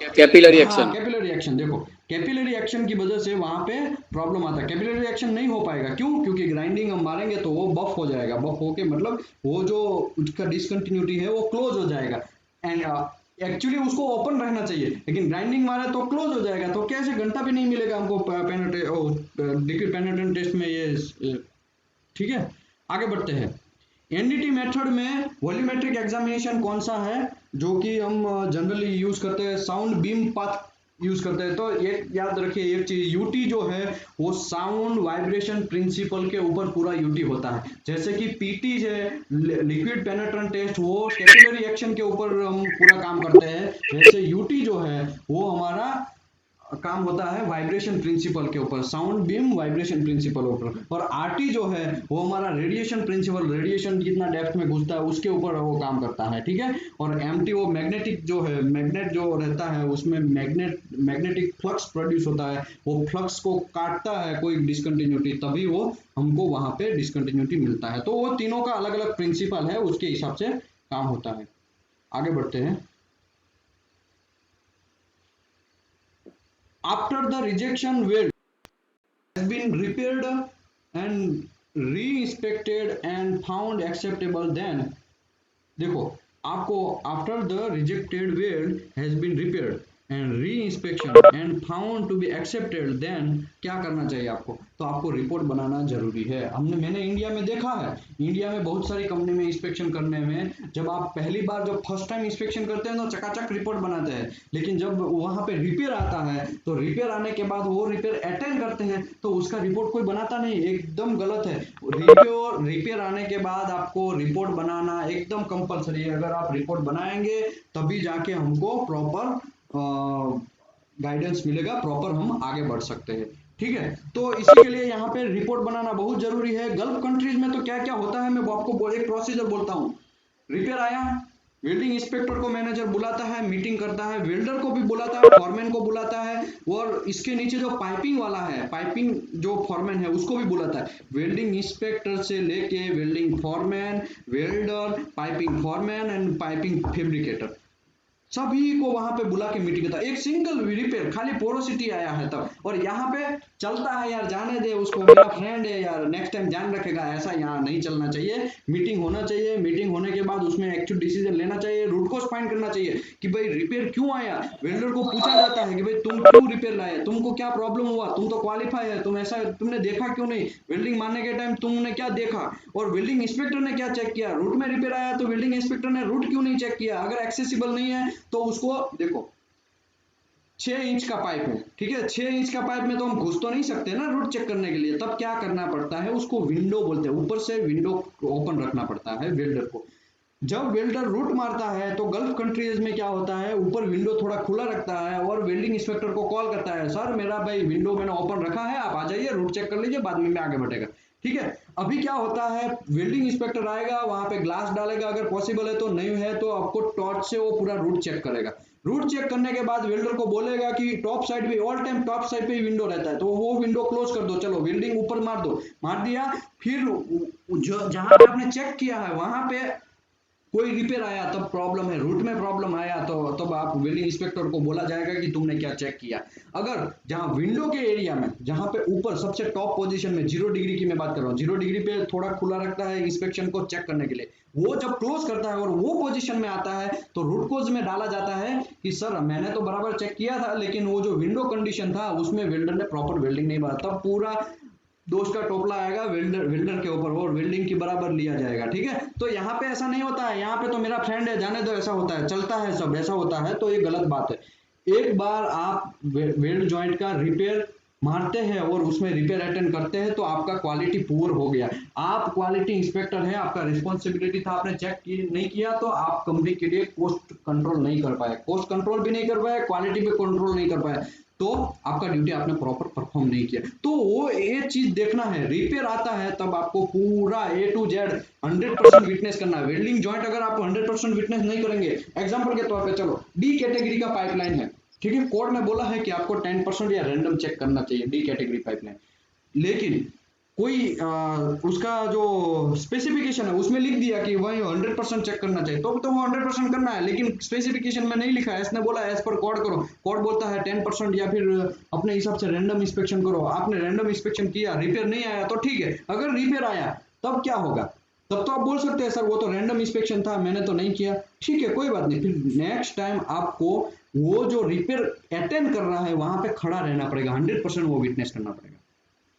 कैपिलरी हाँ एक्शन। Capillary action. देखो कैपिलरी एक्शन की वजह से वहां पे प्रॉब्लम आता है। कैपिलरी एक्शन नहीं हो पाएगा, क्यों? क्योंकि ग्राइंडिंग हम मारेंगे तो वो बफ हो जाएगा, बफ होके मतलब वो जो उसका डिसकंटिन्यूटी है वो क्लोज हो जाएगा। एंड एक्चुअली उसको ओपन रहना चाहिए, लेकिन ग्राइंडिंग मारे तो क्लोज हो जाएगा, तो कैसे घंटा भी नहीं मिलेगा हमको लिक्विड पेनिट्रेंट टेस्ट में ये, ठीक है। आगे बढ़ते हैं। एनडीटी मेथड में वॉल्यूमेट्रिक एग्जामिनेशन कौन सा है जो कि हम जनरली यूज करते हैं? साउंड बीम पाथ यूज करते हैं। तो एक याद रखिए एक चीज, यूटी जो है वो साउंड वाइब्रेशन प्रिंसिपल के ऊपर पूरा यूटी होता है। जैसे कि पीटी है लिक्विड पेनिट्रेंट टेस्ट, वो कैपिलरी एक्शन के ऊपर हम पूरा काम करते हैं, वैसे यूटी जो है वो हमारा काम होता है वाइब्रेशन प्रिंसिपल के ऊपर, साउंड बीम वाइब्रेशन प्रिंसिपल ऊपर। और आरटी जो है वो हमारा रेडिएशन प्रिंसिपल, रेडिएशन कितना डेप्थ में घुसता है उसके ऊपर वो काम करता है, ठीक है। और एमटी वो मैग्नेटिक जो है, मैग्नेट जो रहता है उसमें मैग्नेटिक फ्लक्स प्रोड्यूस होता है, वो फ्लक्स को काटता है कोई डिसकंटिन्यूटी, तभी वो हमको वहां पे डिसकंटिन्यूटी मिलता है। तो वो तीनों का अलग अलग प्रिंसिपल है, उसके हिसाब से काम होता है। आगे बढ़ते हैं। After the rejection weld has been repaired and re-inspected and found acceptable, then देखो आपको after the rejected weld has been repaired and re inspection and found to be accepted, then क्या करना चाहिए आपको? तो आपको रिपोर्ट बनाना जरूरी है। मैंने इंडिया में देखा है, इंडिया में बहुत सारी कंपनी में इंस्पेक्शन करने में जब आप पहली बार जब फर्स्ट टाइम इंस्पेक्शन करते हैं तो चकाचक रिपोर्ट बनाते हैं, लेकिन जब वहां पे रिपेयर आता है तो रिपेयर आने के बाद वो रिपेयर अटेंड करते हैं तो उसका रिपोर्ट कोई बनाता नहीं, एकदम गलत है। रिपेयर आने के बाद आपको रिपोर्ट बनाना एकदम कंपलसरी है। अगर आप रिपोर्ट बनाएंगे तभी जाके हमको प्रॉपर गाइडेंस मिलेगा, प्रॉपर हम आगे बढ़ सकते हैं, ठीक है। तो इसी के लिए यहाँ पे रिपोर्ट बनाना बहुत जरूरी है। गल्फ कंट्रीज में तो क्या क्या होता है मैं आपको एक प्रोसीजर बोलता हूँ। रिपेयर आया, वेल्डिंग इंस्पेक्टर को मैनेजर बुलाता है, मीटिंग करता है, वेल्डर को भी बुलाता है, फॉरमैन को बुलाता है, और इसके नीचे जो पाइपिंग वाला है, पाइपिंग जो फॉरमैन है उसको भी बुलाता है। वेल्डिंग इंस्पेक्टर से लेके welding foreman, welder, piping foreman and piping fabricator, सभी को वहां पे बुला के मीटिंग करता है। एक सिंगल रिपेयर खाली पोरोसिटी आया है तब, और यहाँ पे चलता है यार, जाने दे उसको, मेरा फ्रेंड है यार, नेक्स्ट टाइम ध्यान रखेगा, ऐसा यहाँ नहीं चलना चाहिए। मीटिंग होना चाहिए, मीटिंग होने के बाद उसमें एक्चुअल डिसीजन लेना चाहिए, रूट कॉज फाइंड करना चाहिए कि भाई रिपेयर क्यों आया। वेल्डर को पूछा जाता है कि भाई तुम क्यों रिपेयर लाए, तुमको क्या प्रॉब्लम हुआ, तुम तो क्वालिफाई है, तुम ऐसा तुमने देखा क्यों नहीं, वेल्डिंग मारने के टाइम तुमने क्या देखा, और वेल्डिंग इंस्पेक्टर ने क्या चेक किया, रूट में रिपेयर आया तो वेल्डिंग इंस्पेक्टर ने रूट क्यों नहीं चेक किया, अगर एक्सेसिबल नहीं है तो उसको देखो 6 इंच का पाइप है, ठीक है, 6 इंच का पाइप में तो हम घुस तो नहीं सकते ना रूट चेक करने के लिए, तब क्या करना पड़ता है, उसको विंडो बोलते हैं, ऊपर से विंडो ओपन रखना पड़ता है वेल्डर को। जब वेल्डर रूट मारता है तो गल्फ कंट्रीज में क्या होता है, ऊपर विंडो थोड़ा खुला रखता है और वेल्डिंग इंस्पेक्टर को कॉल करता है, सर मेरा भाई विंडो मैंने ओपन रखा है, आप आ जाइए रूट चेक कर लीजिए, बाद में मैं आगे बढ़ेगा, ठीक है। अभी क्या होता है, वेल्डिंग इंस्पेक्टर आएगा, वहां पे ग्लास डालेगा, अगर पॉसिबल है तो, नहीं है तो आपको टॉर्च से वो पूरा रूट चेक करेगा। रूट चेक करने के बाद वेल्डर को बोलेगा कि टॉप साइड पे, ऑल टाइम टॉप साइड पे ही विंडो रहता है, तो वो विंडो क्लोज कर दो, चलो वेल्डिंग ऊपर मार दो, मार दिया, फिर जहां पे आपने चेक किया है वहां पे कोई रिपेयर आया तब प्रॉब्लम है, रूट में प्रॉब्लम आया तो तब आप वेल्डिंग इंस्पेक्टर को बोला जाएगा कि तुमने क्या चेक किया। अगर जहां विंडो के एरिया में, जहां पे ऊपर सबसे टॉप पोजीशन में 0 डिग्री की मैं बात कर रहा हूँ, 0 डिग्री पे थोड़ा खुला रखता है इंस्पेक्शन को चेक करने के लिए, वो जब क्लोज करता है और वो पोजीशन में आता है तो रूट कोज में डाला जाता है कि सर मैंने तो बराबर चेक किया था, लेकिन वो जो विंडो कंडीशन था उसमें वेल्डर ने प्रॉपर वेल्डिंग नहीं बनाया, तब पूरा दोस्त का टोपला आएगा वेल्डर वेल्डर के ऊपर और वेल्डिंग की बराबर लिया जाएगा। ठीक है, तो यहाँ पे ऐसा नहीं होता है, यहाँ पे तो मेरा फ्रेंड है जाने दो, ऐसा होता है, चलता है सब ऐसा होता है, तो ये गलत बात है। एक बार आप वेल्ड जॉइंट का रिपेयर मारते हैं और उसमें रिपेयर अटेंड करते हैं तो आपका क्वालिटी पुअर हो गया। आप क्वालिटी इंस्पेक्टर है, आपका रिस्पॉन्सिबिलिटी था, आपने चेक नहीं किया तो आप कंपनी के लिए कॉस्ट कंट्रोल नहीं कर पाए, कॉस्ट कंट्रोल भी नहीं कर पाए, क्वालिटी पे कंट्रोल नहीं कर पाए, तो आपका ड्यूटी आपने प्रॉपर परफॉर्म नहीं किया। तो वो ये चीज देखना है, रिपेयर आता है तब आपको पूरा A to Z 100% विटनेस करना है। वेल्डिंग जॉइंट अगर आप 100% विटनेस नहीं करेंगे, एग्जांपल के तौर पे चलो डी कैटेगरी का पाइपलाइन है, ठीक है, कोड में बोला है कि आपको 10% या रैंडम चेक करना चाहिए डी कैटेगरी पाइपलाइन, लेकिन कोई उसका जो स्पेसिफिकेशन है उसमें लिख दिया कि वही 100% चेक करना चाहिए, तो वो 100% करना है, लेकिन स्पेसिफिकेशन में नहीं लिखा है, इसने बोला एज पर कोड करो, कोड बोलता है 10% या फिर अपने हिसाब से रैंडम इंस्पेक्शन करो, आपने रैंडम इंस्पेक्शन किया, रिपेयर नहीं आया तो ठीक है, अगर रिपेयर आया तब क्या होगा, तब तो आप बोल सकते हैं सर वो तो रैंडम इंस्पेक्शन था मैंने तो नहीं किया, ठीक है कोई बात नहीं, फिर नेक्स्ट टाइम आपको वो जो रिपेयर अटेंड कर रहा है वहां पे खड़ा रहना पड़ेगा, 100% वो विटनेस करना पड़ेगा।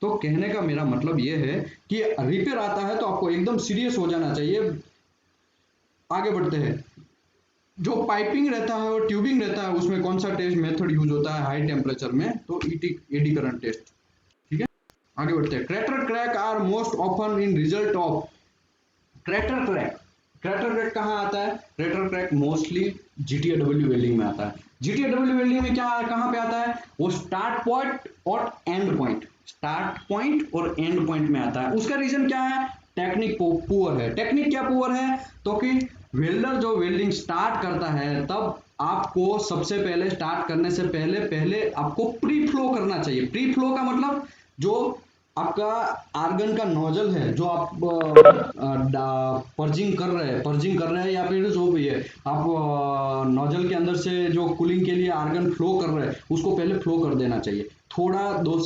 तो कहने का मेरा मतलब ये है कि रिपेयर आता है तो आपको एकदम सीरियस हो जाना चाहिए। आगे बढ़ते हैं, जो पाइपिंग रहता है और ट्यूबिंग रहता है उसमें कौन सा टेस्ट मेथड यूज होता है हाई टेम्परेचर में, तो एडी करंट टेस्ट। ठीक है, आगे बढ़ते हैं, crater crack are most often in result of crater crack. Crater crack कहाँ आता है, crater crack mostly GTAW welding में आता है। जीटीएडब्ल्यू वेल्डिंग में क्या कहाँ पे आता है, वो स्टार्ट पॉइंट और एंड पॉइंट, स्टार्ट पॉइंट और एंड पॉइंट में आता है। उसका रीजन क्या है, टेक्निक पुअर है। टेक्निक क्या पुअर है, तो कि वेल्डर जो वेल्डिंग स्टार्ट करता है तब आपको सबसे पहले स्टार्ट करने से पहले पहले आपको प्री फ्लो करना चाहिए। प्री फ्लो का मतलब जो आपका आर्गन का नोजल है, जो आप पर्जिंग कर रहे हैं या फिर जो भी है आप नोजल के अंदर से जो कूलिंग के लिए आर्गन फ्लो कर रहे हैं उसको पहले फ्लो कर देना चाहिए, थोड़ा 2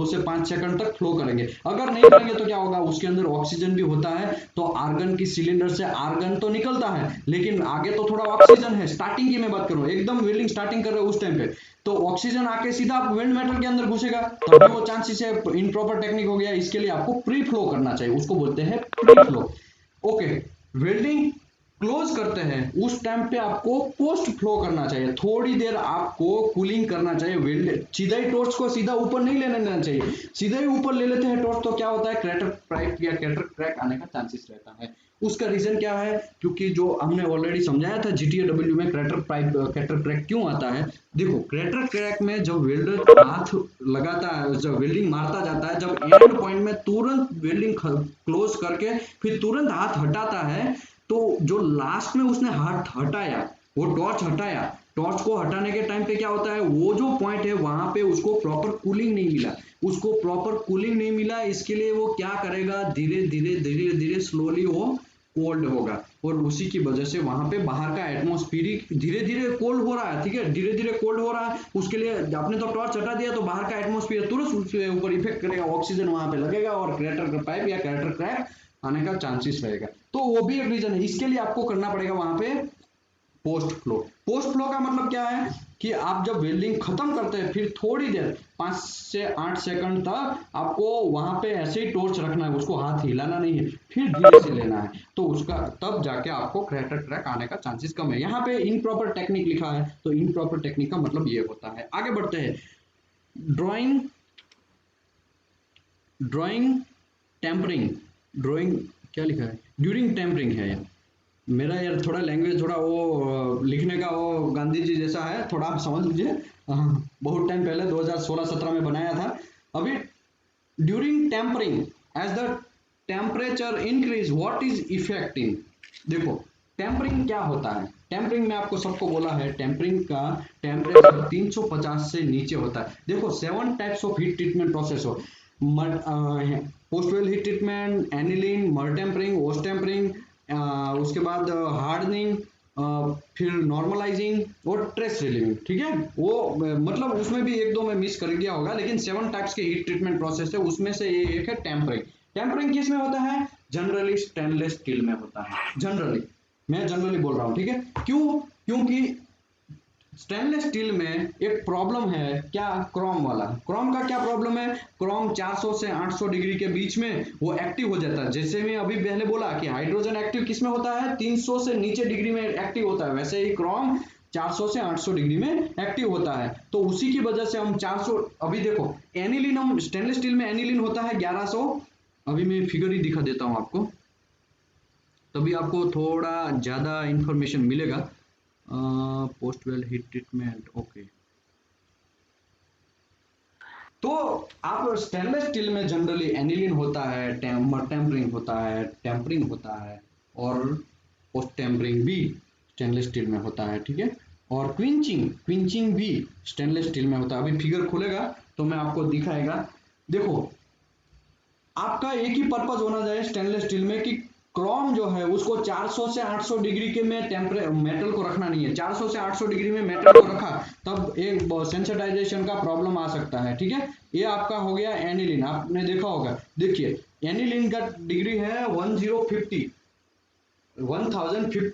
से 5 सेकंड तक फ्लो करेंगे। अगर नहीं करेंगे तो क्या होगा, उसके अंदर ऑक्सीजन भी होता है, तो आर्गन की सिलेंडर से आर्गन तो निकलता है लेकिन आगे तो थोड़ा ऑक्सीजन है, स्टार्टिंग की मैं बात करूं एकदम वेल्डिंग स्टार्टिंग कर रहे हो उस टाइम पे, तो ऑक्सीजन आके सीधा वेल्ड मेटल के अंदर घुसेगा, तभी वो चांसेस है इनप्रॉपर टेक्निक हो गया। इसके लिए आपको प्री फ्लो करना चाहिए, उसको बोलते हैं pre flow. Okay, welding close करते हैं उस टाइम पे आपको पोस्ट फ्लो करना चाहिए, थोड़ी देर आपको कूलिंग करना चाहिए। वेल्ड सीधा ही टॉर्च को सीधा ऊपर नहीं ले लेना चाहिए, सीधा ही ऊपर ले लेते हैं टॉर्च तो क्या होता है, क्रैटर पाइप या क्रैटर क्रैक आने का चांसेस रहता है। उसका रीजन क्या है, क्योंकि जो हमने ऑलरेडी समझाया था जीटीएडब्ल्यू में क्रैटर पाइप क्रैटर क्रैक क्यों आता है। देखो क्रैटर क्रैक में जब वेल्डर हाथ लगाता है, जब वेल्डिंग मारता जाता है, जब एंड पॉइंट में तुरंत वेल्डिंग क्लोज करके फिर तुरंत हाथ हटाता है, तो जो लास्ट में उसने हाथ हटाया, वो टॉर्च हटाया, टॉर्च को हटाने के टाइम पे क्या होता है, वो जो पॉइंट है वहां पे उसको प्रॉपर कूलिंग नहीं मिला, उसको प्रॉपर कूलिंग नहीं मिला, इसके लिए वो क्या करेगा, धीरे धीरे धीरे धीरे स्लोली वो कोल्ड होगा और उसी की वजह से वहां पे बाहर का एटमोस्फियर धीरे धीरे कोल्ड हो रहा है। ठीक है, धीरे धीरे कोल्ड हो रहा है, उसके लिए आपने तो टॉर्च हटा दिया तो बाहर का एटमोस्फियर तुरंत उसके ऊपर इफेक्ट करेगा, ऑक्सीजन वहां पे लगेगा और क्रैटर पाइप या क्रैटर क्रैक आने का चांसेस रहेगा। तो वो भी एक रीजन है, इसके लिए आपको करना पड़ेगा वहां पे पोस्ट फ्लो। पोस्ट फ्लो का मतलब क्या है कि आप जब वेल्डिंग खत्म करते हैं फिर थोड़ी देर 5 से 8 सेकंड तक आपको वहां पे ऐसे ही टॉर्च रखना है, उसको हाथ हिलाना नहीं है, फिर धीरे से लेना है, तो उसका तब जाके आपको क्रैटर क्रैक आने का चांसेस कम है। यहाँ पे इनप्रॉपर टेक्निक लिखा है, तो इनप्रॉपर टेक्निक का मतलब ये होता है। आगे बढ़ते हैं, ड्रॉइंग ड्रॉइंग टेम्परिंग, ड्रॉइंग क्या लिखा है, ड्यूरिंग टेम्परिंग है यार, मेरा यार थोड़ा लैंग्वेज थोड़ा वो लिखने का वो गांधी जी जैसा है, थोड़ा आप समझ लीजिए। बहुत टाइम पहले 2016-17 में बनाया था। अभी during tempering as the temperature increase what is effecting. देखो टेम्परिंग क्या होता है, टेम्परिंग में आपको सबको बोला है टेम्परिंग का टेम्परेचर 350 से नीचे होता है। देखो 7 types of heat treatment process हो, post well heat treatment, annealing, martempering, austempering, उसके बाद हार्डनिंग, फिर नॉर्मलाइजिंग और ट्रेस रिलीविंग, ठीक है। वो मतलब उसमें भी एक दो में मिस कर गया होगा, लेकिन 7 टाइप्स के हीट ट्रीटमेंट प्रोसेस है, उसमें से ये एक है टेम्परिंग। टेम्परिंग किस में होता है? जनरली स्टेनलेस स्टील में होता है। जनरली, मैं जनरली बोल रहा हूँ, ठीक है। क्यों? क्योंकि स्टेनलेस स्टील में एक प्रॉब्लम है, क्या? क्रोम वाला। क्रोम का क्या प्रॉब्लम है? क्रोम 400 से 800 डिग्री के बीच में वो एक्टिव हो जाता है। जैसे मैं अभी पहले बोला कि हाइड्रोजन एक्टिव किस में होता है? 300 से नीचे डिग्री में एक्टिव होता है, वैसे ही क्रोम 400 से 800 डिग्री में एक्टिव होता है। तो उसी की वजह से हम 400, अभी देखो एनिलीन, हम स्टेनलेस स्टील में एनिलीन होता है 1100। अभी मैं फिगर ही दिखा देता हूं आपको, तभी आपको थोड़ा ज्यादा इंफॉर्मेशन मिलेगा। Post well heat treatment, okay. तो आप स्टेनलेस स्टील में जनरली एनिलीन होता है, टेम्परिंग होता है, टेम्परिंग होता है, और पोस्ट टेम्परिंग भी स्टेनलेस स्टील में होता है, ठीक है। और क्विंचिंग, क्विंचिंग भी स्टेनलेस स्टील में होता है। अभी फिगर खुलेगा तो मैं आपको दिखाएगा। देखो, आपका एक ही पर्पज होना चाहिए स्टेनलेस स्टील में कि क्रोम जो है उसको 400 से 800 डिग्री के में टेम्परे मेटल को रखना नहीं है। 400 से 800 डिग्री में मेटल को रखा तब एक सेंसिटाइजेशन का प्रॉब्लम आ सकता है, ठीक है। ये आपका हो गया एनिलीन, आपने देखा होगा। देखिए एनिलीन का डिग्री है 1050, 1050 से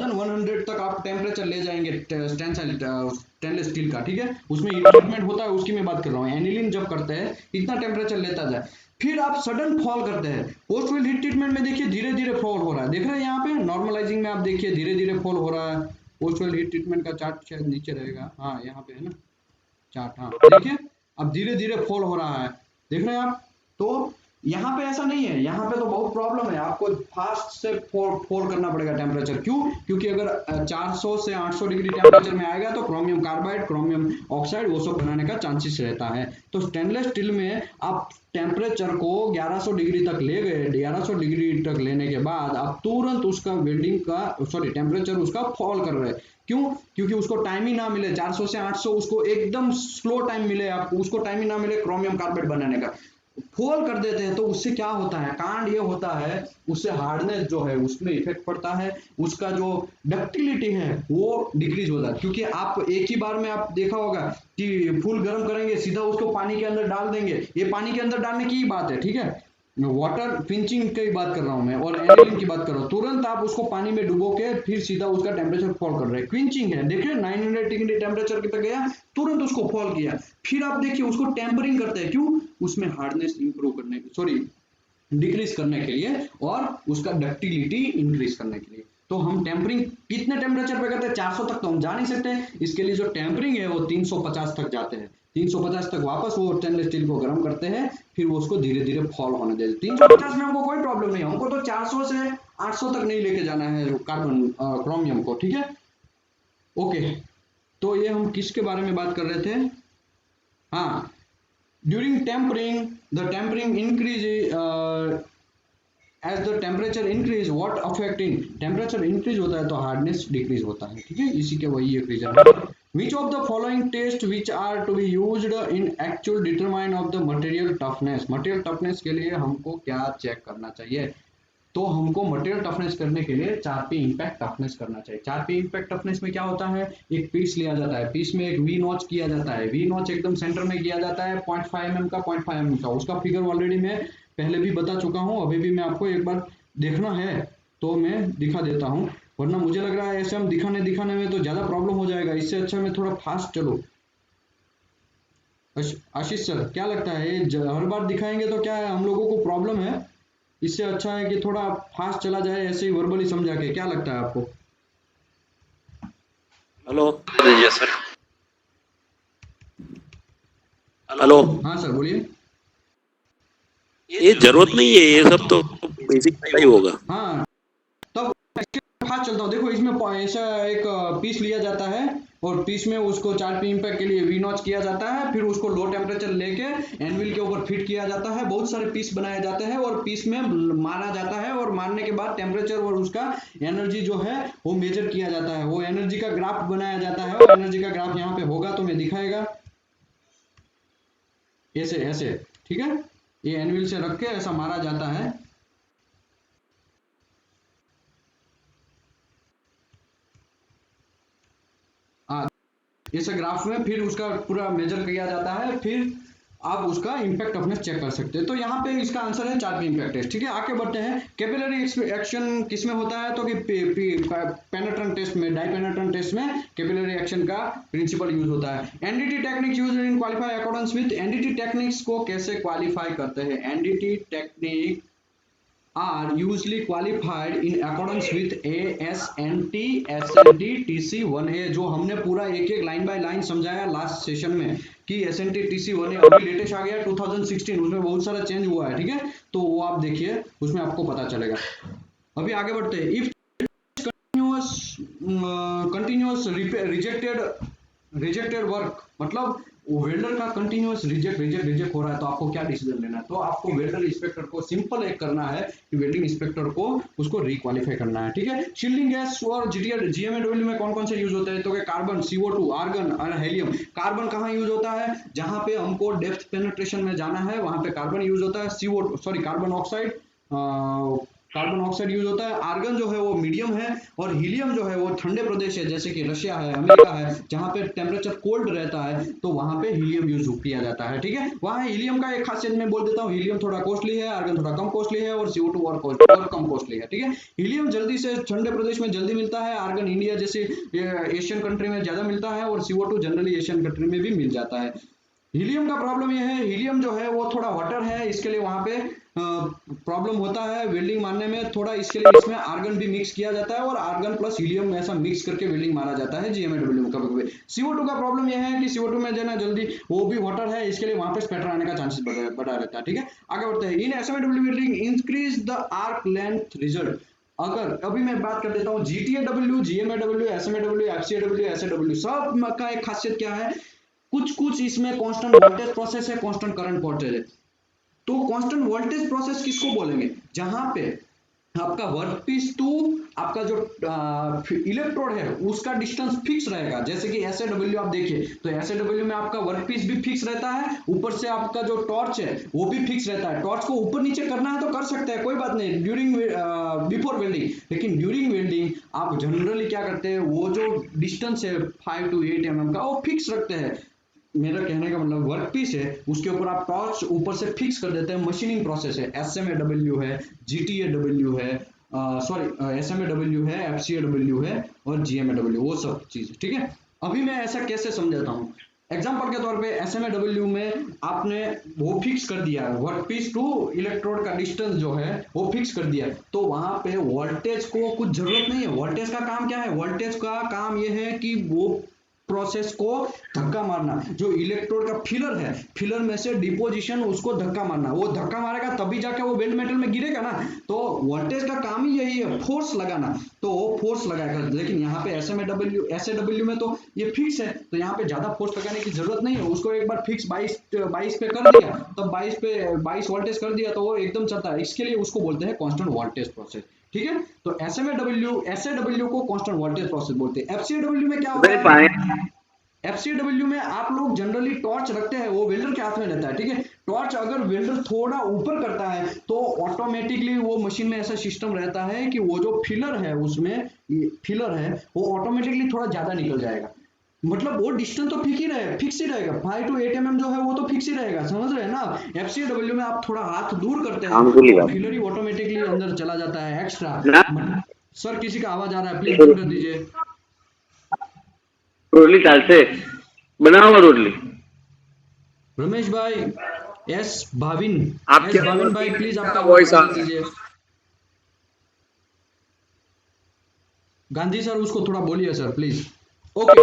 1100 तक आप टेम्परेचर ले जाएंगे स्टेनलेस स्टील का, ठीक है। उसमें हीट ट्रीटमेंट होता है, उसकी मैं बात कर रहा हूँ। एनिलीन जब करते हैं इतना टेम्परेचर लेता जाए, फिर आप सडन फॉल करते हैं। पोस्ट वेल हीट ट्रीटमेंट में देखिए धीरे धीरे फॉल हो रहा है, देख रहे हैं यहाँ पे। नॉर्मलाइजिंग में आप देखिए धीरे धीरे फॉल हो रहा है। पोस्ट वेल हीट ट्रीटमेंट का चार्ट शायद नीचे रहेगा, हाँ यहाँ पे है ना चार्ट, हाँ देखिए अब धीरे धीरे फॉल हो रहा है, देख रहे हैं आप। तो यहाँ पे ऐसा नहीं है, यहाँ पे तो बहुत प्रॉब्लम है, आपको फास्ट से फॉल करना पड़ेगा टेम्परेचर। क्यों? क्योंकि अगर 400 से 800 डिग्री टेम्परेचर में आएगा तो क्रोमियम कार्बाइड, क्रोमियम ऑक्साइड वो सब बनाने का चांसेस रहता है। तो स्टेनलेस स्टील में आप टेम्परेचर को 1100 डिग्री तक ले गए, 1100 डिग्री तक लेने के बाद आप तुरंत उसका वेल्डिंग का टेम्परेचर उसका फॉल कर रहे हैं। क्यों? क्योंकि उसको टाइम ही ना मिले, 400 से 800 उसको एकदम स्लो टाइम मिले, आपको उसको टाइम ही ना मिले क्रोमियम कार्बाइड बनाने का, फॉल कर देते हैं। तो उससे क्या होता है, कांड ये होता है, उससे हार्डनेस जो है उसमें इफेक्ट पड़ता है, उसका जो डक्टिलिटी है वो डिक्रीज होता है। क्योंकि आप एक ही बार में आप देखा होगा कि फुल गर्म करेंगे, सीधा उसको पानी के अंदर डाल देंगे, ये पानी के अंदर डालने की ही बात है, ठीक है। वाटर पिंचिंग की बात कर रहा हूं मैं, और एनिलिंग की बात कर रहा हूं। तुरंत आप उसको पानी में डुबो के फिर सीधा उसका टेम्परेचर फॉल कर रहे हैं। क्विंचिंग है, देखिए 900 डिग्री टेम्परेचर पे गया, तुरंत उसको फॉल किया, फिर आप देखिए उसको टेम्परिंग करते हैं। क्यों? उसमें हार्डनेस इंप्रूव करने, डिक्रीज करने के लिए, और उसका डक्टिलिटी इंक्रीज करने के लिए। तो हम टेम्परिंग कितने टेम्परेचर पे करते हैं? 400 तक तो हम जा नहीं सकते, इसके लिए जो टेम्परिंग है वो 350 तक जाते हैं। 350 तक वापस वो स्टेनलेस स्टील को गर्म करते हैं, फिर वो उसको धीरे धीरे फॉल होने देते हैं। 350 में हमको कोई प्रॉब्लम नहीं है, हमको तो 400 से 800 तक नहीं लेके जाना है कार्बन क्रोमियम को, ठीक है। ओके, तो ये हम किसके बारे में बात कर रहे थे? हाँ, during tempering, the tempering increase as the temperature increase, what affecting temperature increase होता है तो hardness decrease होता है, ठीक है। इसी के वही एक रीजन है। Which of the following tests which are to be used in actual determine of the material toughness? material toughness के लिए हमको क्या चेक करना चाहिए? तो हमको मटेरियल टफनेस करने के लिए 4P इम्पैक्ट टफनेस करना चाहिए। 4P इम्पैक्ट टफनेस में क्या होता है, एक पीस लिया जाता है, पीस में एक वी नॉच किया जाता है, वी नॉच एकदम सेंटर में किया जाता है 0.5 mm का, 0.5 mm का। उसका फिगर ऑलरेडी मैं पहले भी बता चुका हूँ, अभी भी मैं आपको एक बार देखना है तो मैं दिखा देता हूँ, वरना मुझे लग रहा है ऐसे हम दिखाने दिखाने में तो ज्यादा प्रॉब्लम हो जाएगा। इससे अच्छा मैं थोड़ा फास्ट चलो। आशीष सर, क्या लगता है ये हर बार दिखाएंगे तो क्या है, हम लोगों को प्रॉब्लम है? इससे अच्छा है कि थोड़ा फास्ट चला जाए, ऐसे ही वर्बली समझा के। क्या लगता है आपको? हेलो। Yes sir. हेलो। हाँ सर बोलिए। ये जरूरत नहीं है, ये सब तो बेसिक ही होगा। हाँ, तब फास्ट चलता हूँ। देखो इसमें ऐसा एक पीस लिया जाता है, और पीस में उसको 4P इम्पैक्ट के लिए वी नॉच किया जाता है, फिर उसको लो टेम्परेचर लेके एनविल के ऊपर फिट किया जाता है, बहुत सारे पीस बनाए जाते हैं, और पीस में मारा जाता है, और मारने के बाद टेम्परेचर और उसका एनर्जी जो है वो मेजर किया जाता है, वो एनर्जी का ग्राफ बनाया जाता है। और एनर्जी का ग्राफ यहाँ पे होगा तो मैं दिखाएगा ऐसे ऐसे, ठीक है। ये एनविल से रख के ऐसा मारा जाता है, इस ग्राफ में, फिर उसका पूरा मेजर किया जाता है, फिर आप उसका इम्पैक्ट अपने चेक कर सकते हैं। तो यहाँ पे इसका आंसर है 4 इम्पैक्ट टेस्ट। ठीक है, आगे बढ़ते हैं। कैपिलरी एक्शन किस में होता है, तो कि पेनेट्रेंट टेस्ट में, डाई पेनेट्रेंट टेस्ट में कैपिलरी एक्शन का प्रिंसिपल यूज होता है। NDT techniques use in qualify accordance with, NDT techniques को कैसे क्वालिफाई करते हैं, NDT technique are usually qualified in accordance with ASNT SNT TC1A, जो हमने पूरा एक एक लाइन बाय लाइन समझाया लास्ट सेशन में कि SNT TC1A अभी लेटेस्ट आ गया 2016, उसमें बहुत सारा चेंज हुआ है। ठीक है, तो वो आप देखिए, उसमें आपको पता चलेगा। अभी आगे बढ़ते हैं। इफ कंटिन्यूअस रिजेक्टेड वर्क, मतलब वेल्डर का कंटिन्यूअस रिजेक्ट हो रहा है, तो आपको क्या डिसीजन लेना है, तो आपको वेल्डर इंस्पेक्टर को सिंपल एक करना है कि वेल्डिंग इंस्पेक्टर को उसको रिक्वालिफाई करना है। ठीक है, शील्डिंग गैस और जीएमएडब्ल्यू में कौन कौन से यूज होते हैं, तो कार्बन, CO2, आर्गन और हेलियम। कार्बन कहाँ यूज होता है, जहां पे हमको डेप्थ पेनिट्रेशन में जाना है वहां पे कार्बन यूज होता है। कार्बन ऑक्साइड यूज होता है। आर्गन जो है वो मीडियम है, और हीलियम जो है वो ठंडे प्रदेश है, जैसे कि रशिया है, अमेरिका है, जहां पे टेम्परेचर कोल्ड रहता है, तो वहां पे हीलियम यूज किया जाता है। ठीक है, वहां हीलियम का एक खासियत मैं बोल देता हूँ, हीलियम थोड़ा कॉस्टली है, आर्गन थोड़ा कम कॉस्टली है, और CO2 और कम कॉस्टली है। ठीक है, हीलियम जल्दी से ठंडे प्रदेश में जल्दी मिलता है, आर्गन इंडिया जैसे एशियन कंट्री में ज्यादा मिलता है, और CO2 जनरली एशियन कंट्री में भी मिल जाता है। हीलियम का प्रॉब्लम यह है, हीलियम जो है वो थोड़ा वाटर है, इसके लिए वहां पे प्रॉब्लम होता है वेल्डिंग मारने में थोड़ा, इसके लिए इसमें आर्गन भी मिक्स किया जाता है, और आर्गन प्लस हीलियम ऐसा मिक्स करके वेल्डिंग मारा जाता है जीएमएडब्ल्यू का। CO2 का प्रॉब्लम यह है कि CO2 में जो है ना जल्दी, वो भी वाटर है, इसके लिए वहां पे स्पैटर आने का चांसेस बढ़ा रहता है। ठीक है, आगे बढ़ते हैं। In SMAW welding increase the arc length result. अगर अभी मैं बात कर देता हूँ GTAW, GMAW, SMAW, FCAW, SAW, सब का एक खासियत क्या है, कुछ कुछ इसमें कांस्टेंट वोल्टेज प्रोसेस है, कांस्टेंट करंट प्रोसेस है। तो कांस्टेंट वोल्टेज प्रोसेस किसको बोलेंगे, जहां पे आपका वर्कपीस टू आपका जो इलेक्ट्रोड है उसका डिस्टेंस फिक्स रहेगा, जैसे कि SAW आप देखिए, तो SAW में आपका वर्कपीस भी फिक्स रहता है, ऊपर से आपका जो टॉर्च है वो भी फिक्स रहता है। टॉर्च को ऊपर नीचे करना है तो कर सकते हैं, कोई बात नहीं, ड्यूरिंग बिफोर वेल्डिंग, लेकिन ड्यूरिंग वेल्डिंग आप जनरली क्या करते हैं, वो जो डिस्टेंस है 5 to 8 mm का वो फिक्स रखते हैं। मेरा कहने का मतलब वर्कपीस है, उसके ऊपर आप टॉर्च ऊपर से फिक्स कर देते हैं, मशीनिंग प्रोसेस है, SMAW है, GTAW है, SMAW है, FCAW है, और GMAW, वो सब चीज। ठीक है, अभी मैं ऐसा कैसे समझाता हूँ, एग्जाम्पल के तौर पे SMAW में आपने वो फिक्स कर दिया, वर्कपीस टू इलेक्ट्रोड का डिस्टेंस जो है वो फिक्स कर दिया, तो वहां पे वोल्टेज को कुछ जरूरत नहीं है। वोल्टेज का काम क्या है, वोल्टेज का काम ये है कि वो प्रोसेस को धक्का मारना, जो इलेक्ट्रोड का फिलर है, फिलर में से डिपोजिशन उसको धक्का मारना, वो धक्का मारेगा तभी जाके वो वेल्ड मेटल में गिरेगा ना, तो वोल्टेज का काम ही यही है, फोर्स लगाना, तो वो फोर्स लगाएगा। लेकिन यहाँ पे SAW में तो ये फिक्स है, तो यहाँ पे ज्यादा फोर्स लगाने की जरूरत नहीं है, उसको एक बार फिक्स 22 पे कर दिया, तब 22 वोल्टेज कर दिया तो वो एकदम चलता है, इसके लिए उसको बोलते हैं कांस्टेंट वोल्टेज प्रोसेस। ठीक है, तो SAW को कांस्टेंट वोल्टेज प्रोसेस बोलते हैं। FCAW में क्या होता है, FCAW में आप लोग जनरली टॉर्च रखते हैं, वो वेल्डर के हाथ में रहता है। ठीक है, टॉर्च अगर वेल्डर थोड़ा ऊपर करता है तो ऑटोमेटिकली वो मशीन में ऐसा सिस्टम रहता है कि वो जो फिलर है, उसमें फिलर है वो ऑटोमेटिकली थोड़ा ज्यादा निकल जाएगा, मतलब वो डिस्टेंस तो फिक्स ही रहेगा, 5 to 8 mm जो है वो तो फिक्स ही रहेगा, समझ रहे हैं ना। FCAW में आप थोड़ा हाथ दूर करते हैं काम के लिए तो बात फिलर ही ऑटोमेटिकली अंदर चला जाता है एक्स्ट्रा। ना। सर किसी का आवाज आ रहा है, प्लीज बंद कर दीजिए। रोटली चालते बनाओ रोटली। रमेश भाई, भाविन आपके भाविन भाई प्लीज आपका आवाज वॉइस बंद आ कर रहा है। दीजिए। गांधी सर उसको थोड़ा बोलिए सर प्लीज। ओके,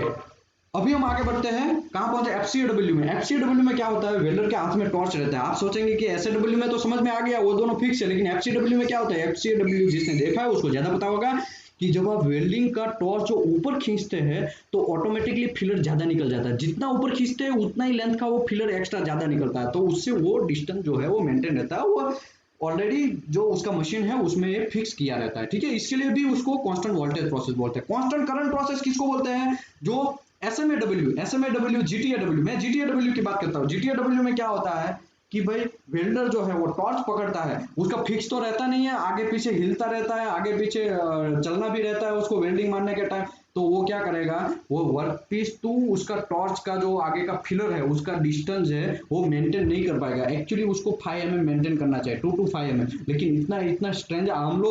अभी हम आगे बढ़ते हैं, कहां पहुंचे, FCAW में। FCAW में क्या होता है, वेल्डर के हाथ में टॉर्च रहता है। आप सोचेंगे कि SAW में तो समझ में आ गया, वो दोनों फिक्स है, लेकिन FCAW में क्या होता है, FCAW जिसने देखा है उसको ज्यादा पता होगा कि जब आप वेल्डिंग का टॉर्च ऊपर खींचते हैं तो ऑटोमेटिकली फिलर ज्यादा निकल जाता है, जितना ऊपर खींचते हैं उतना ही लेंथ का वो फिलर एक्स्ट्रा ज्यादा निकलता है, तो उससे वो डिस्टेंस जो है वो मेंटेन रहता है, वो ऑलरेडी जो उसका मशीन है उसमें फिक्स किया रहता है। ठीक है, इसके लिए भी उसको कांस्टेंट वोल्टेज प्रोसेस बोलते हैं। कांस्टेंट करंट प्रोसेस किसको बोलते हैं, जो SMAW, GTAW, मैं GTAW की बात करता हूँ। GTAW में क्या होता है कि भाई वेल्डर जो है वो टॉर्च पकड़ता है, उसका फिक्स तो रहता नहीं है, आगे पीछे हिलता रहता है, आगे पीछे चलना भी रहता है उसको वेल्डिंग मारने के टाइम, तो वो क्या करेगा, वो वर्क पीस टू उसका टॉर्च का जो आगे का फिलर है उसका डिस्टेंस है वो मेंटेन नहीं कर पाएगा। एक्चुअली उसको 5 mm मेंटेन करना चाहिए, 2 to 5 mm, लेकिन इतना इतना स्ट्रेंज, हम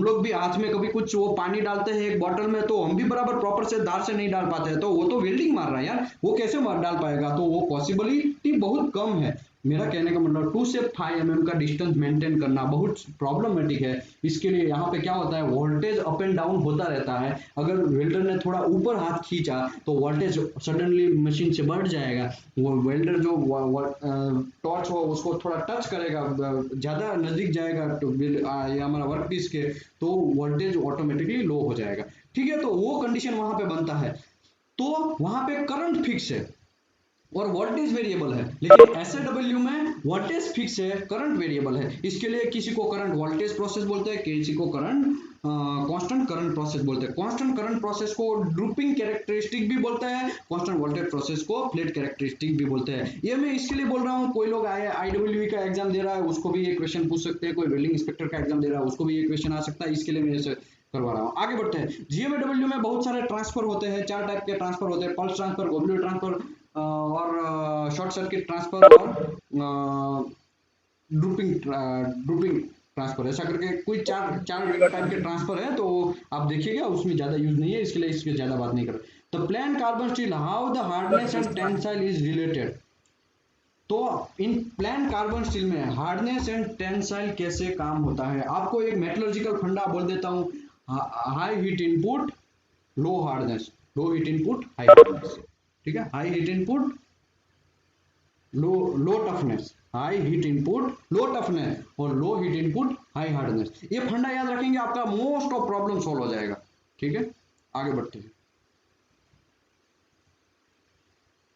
लोग भी हाथ में कभी कुछ वो पानी डालते हैं एक बॉटल में, तो हम भी बराबर प्रॉपर से दार से नहीं डाल पाते हैं, तो वो तो वेल्डिंग मार रहा है यार, वो कैसे डाल पाएगा, तो वो पॉसिबिलिटी बहुत कम है। मेरा कहने का मतलब 2 से 5 mm का डिस्टेंस मेंटेन करना बहुत प्रॉब्लमेटिक है। इसके लिए यहाँ पे क्या होता है, वोल्टेज अप एंड डाउन होता रहता है। अगर वेल्डर ने थोड़ा ऊपर हाथ खींचा तो वोल्टेज सडनली मशीन से बढ़ जाएगा, वो वेल्डर जो टॉर्च हो उसको थोड़ा टच करेगा, ज्यादा नजदीक जाएगा तो ये हमारा वर्क पीस के, तो वोल्टेज ऑटोमेटिकली लो हो जाएगा। ठीक है, तो वो कंडीशन वहां पे बनता है, तो वहां पे करंट फिक्स है और वोल्टेज वेरिएबल है, लेकिन एसएडब्ल्यू में वोल्टेज फिक्स है, करंट वेरिएबल है। इसके लिए किसी को करंट वोल्टेज प्रोसेस बोलते हैं, किसी को करंट कांस्टेंट करंट प्रोसेस बोलते हैं। कांस्टेंट करंट प्रोसेस को ड्रूपिंग कैरेक्टरिस्टिक भी बोलते हैं, कांस्टेंट वोल्टेज प्रोसेस को फ्लैट कैरेक्टरिस्टिक भी बोलते हैं। ये मैं इसके लिए बोल रहा हूँ, कोई लोग आईडब्ल्यू का एग्जाम दे रहा है उसको भी ये क्वेश्चन पूछ सकते हैं, कोई बिल्डिंग इंस्पेक्टर का एग्जाम दे रहा है उसको भी ये क्वेश्चन आ सकता है, इसके लिए मैं करवा रहा हूँ। आगे बढ़ते हैं, जीएमएडब्ल्यू में बहुत सारे ट्रांसफर होते हैं, 4 टाइप के ट्रांसफर होते हैं, पल्स ट्रांसफर, गोबल्यू ट्रांसफर और शॉर्ट सर्किट ट्रांसफर और ड्रूपिंग ड्रूपिंग ट्रांसफर, ऐसा करके कोई चार चार टाइप के ट्रांसफर है, तो आप देखिएगा उसमें ज्यादा यूज नहीं है, इसके लिए इसके ज्यादा बात नहीं कर। तो plane carbon steel, how the hardness and tensile is related. तो इन प्लेन कार्बन स्टील में हार्डनेस एंड टेंसाइल कैसे काम होता है, आपको एक मेटलर्जिकल फंडा बोल देता हूँ, high heat input low hardness, low heat input high hardness, ठीक है, high heat input low low toughness, high heat input low toughness और low heat input high hardness. ये फंडा याद रखेंगे आपका मोस्ट ऑफ प्रॉब्लम सॉल्व हो जाएगा। ठीक है, आगे बढ़ते हैं।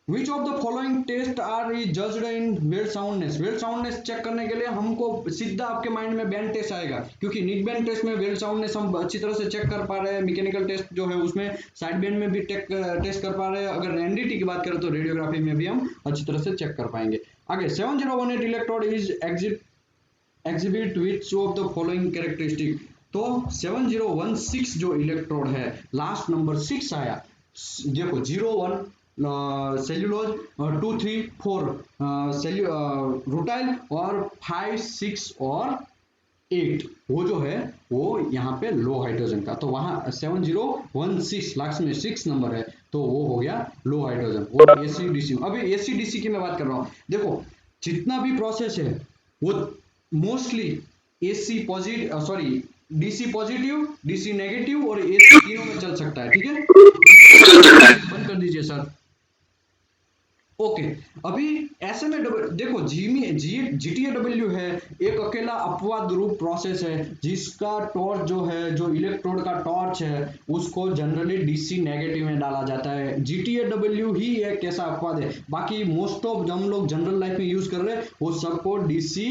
Which of the following tests are judged in weld soundness. Weld soundness check करने के लिए हमको सीधा आपके माइंड में बैंड टेस्ट आएगा, क्योंकि निक बैंड टेस्ट में वेल्ड साउंडनेस हम अच्छी तरह से चेक कर पा रहे हैं, मैकेनिकल टेस्ट जो है उसमें साइड बैंड में भी टेस्ट कर पा रहे हैं, अगर एनडीटी की बात करें तो रेडियोग्राफी में भी हम अच्छी तरह से चेक कर पाएंगे। आगे 7018 electrode is exhibit which of the following characteristic. तो 7016 जो इलेक्ट्रोड है, लास्ट नंबर 6 आया, देखो 01 सेल्यूलोज, 2 3 4 रूटाइल और 5 6 और 8 वो जो है वो यहाँ पे लो हाइड्रोजन का, तो वहां 7016 लास्ट में 6 नंबर है, तो वो हो गया लो हाइड्रोजन, वो एसीडीसी। अभी एसीडीसी की मैं बात कर रहा हूँ, देखो जितना भी प्रोसेस है वो mostly AC positive, sorry DC positive, DC negative और एसी तीनों में चल सकता है। ठीक है, बंद कर दीजिए सर। ओके, अभी ऐसे में देखो जीटीएडब्ल्यू है एक अकेला अपवाद रूप प्रोसेस है, जिसका टॉर्च जो है, जो इलेक्ट्रोड का टॉर्च है उसको जनरली डीसी नेगेटिव में डाला जाता है। जीटीएडब्ल्यू ही एक ऐसा अपवाद है, बाकी मोस्ट ऑफ हम लोग जनरल लाइफ में यूज कर रहे हैं वो सबको डीसी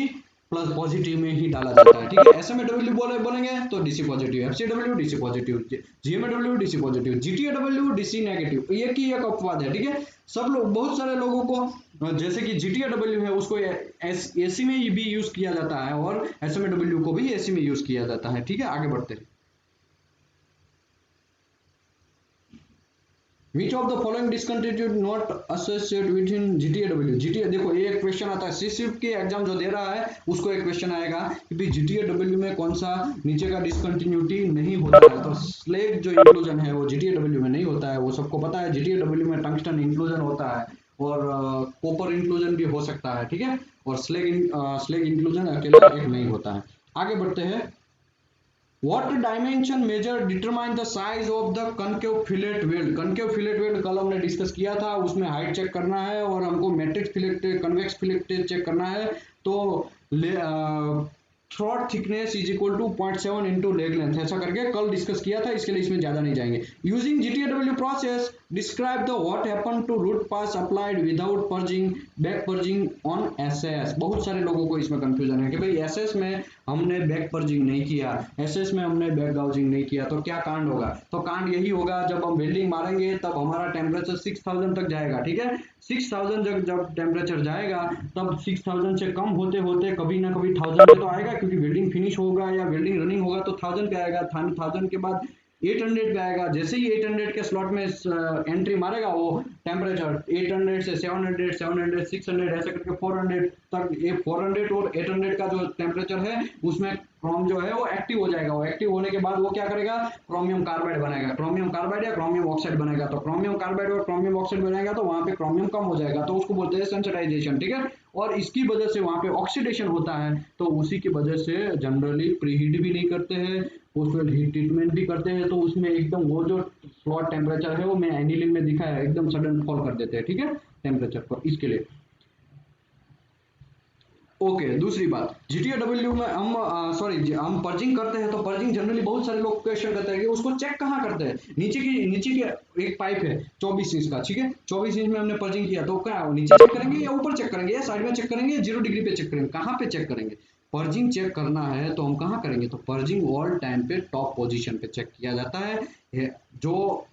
प्लस पॉजिटिव में ही डाला जाता है। ठीक है, एसएमएडब्ल्यू बोलेंगे तो DC positive, FCW DC positive, GMAW DC positive, GTAW DC negative, एक ही एक अपवाद है। ठीक है, सब लोग, बहुत सारे लोगों को जैसे कि जीटीएडब्ल्यू है उसको एसी में भी यूज किया जाता है और एसएमएडब्ल्यू को भी एसी में यूज किया जाता है। ठीक है, आगे बढ़ते हैं। Which of the following discontinued not associated within GTAW? GTA देखो ये एक क्वेश्चन आता है, सीशिप के एग्जाम जो दे रहा है उसको एक क्वेश्चन आएगा कि भाई GTAW में कौन सा नीचे का डिसकंटिन्यूटी नहीं होता है, तो स्लेग जो इंक्लूजन है वो GTAW में नहीं होता है, वो सबको पता है। GTAW में टंगस्टन इंक्लूजन होता है और कॉपर इंक्लूजन भी हो सकता है। ठीक है, और स्लेग इंक्लूजन अकेला एक नहीं होता है। आगे बढ़ते हैं। What dimension measure determine the size of the concave fillet weld? concave fillet weld कल हमने डिस्कस किया था, उसमें हाइट चेक करना है और हमको matrix fillet, convex fillet check करना है। तो throat thickness is equal to 0.7 into leg length, ऐसा करके कल डिस्कस किया था, इसके लिए इसमें ज्यादा नहीं जाएंगे। Using GTAW process describe the what happen to root pass applied without purging, back purging on SS. बहुत सारे लोगों को इसमें कंफ्यूजन है कि भाई एसएस में हमने बैक पर्जिंग नहीं किया, एसएस में हमने बैक गाउजिंग नहीं किया, तो क्या कांड होगा। तो कांड यही होगा, जब हम वेल्डिंग मारेंगे तब हमारा टेम्परेचर 6000 तक जाएगा। ठीक है, 6000 जब टेम्परेचर जाएगा तब 6000 से कम होते होते कभी ना कभी 1000 पे तो आएगा, क्योंकि वेल्डिंग फिनिश होगा या वेल्डिंग रनिंग होगा तो 1000 पे आएगा। 1000 के बाद 800 पे आएगा। जैसे ही 800 के स्लॉट में एंट्री मारेगा वो टेम्परेचर 800 से 700 700 600 ऐसे करके 400 तक, ये 400 और 800 का जो टेम्परेचर है उसमें क्रोम जो है वो एक्टिव हो जाएगा। वो एक्टिव होने के बाद वो क्या करेगा, क्रोमियम कार्बाइड बनाएगा, क्रोमियम कार्बाइड या क्रोमियम ऑक्साइड बनेगा। तो क्रोमियम कार्बाइड और क्रोमियम ऑक्साइड बनाएगा तो वहां पे क्रोमियम कम हो जाएगा, तो उसको बोलते हैं सेंसिटाइजेशन, ठीक है। और इसकी वजह से वहां पे ऑक्सीडेशन होता है, तो उसी की वजह से जनरली प्रीहीट भी नहीं करते हैं, पोस्ट हीट ट्रीटमेंट भी करते हैं, तो उसमें एकदम वो जो स्लॉट टेम्परेचर है वो मैं एनिलिंग में दिखाया एकदम सडन फॉल कर देते हैं, ठीक है, टेम्परेचर पर। इसके लिए ओके दूसरी बात, जीटीएडब्ल्यू में हम हम पर्जिंग करते हैं, तो पर्जिंग जनरली बहुत सारे लोग क्वेश्चन करते हैं कि उसको चेक कहाँ करते हैं। नीचे की एक पाइप है 24 इंच का, ठीक है, 24 इंच में हमने पर्जिंग किया तो क्या नीचे चेक करेंगे या ऊपर चेक करेंगे या साइड में चेक करेंगे या 0 डिग्री पे चेक करेंगे, कहाँ पे चेक करेंगे। पर्जिंग चेक करना है तो हम कहाँ करेंगे, तो पर्जिंग ऑल टाइम पे टॉप पोजीशन पे चेक किया जाता है। जो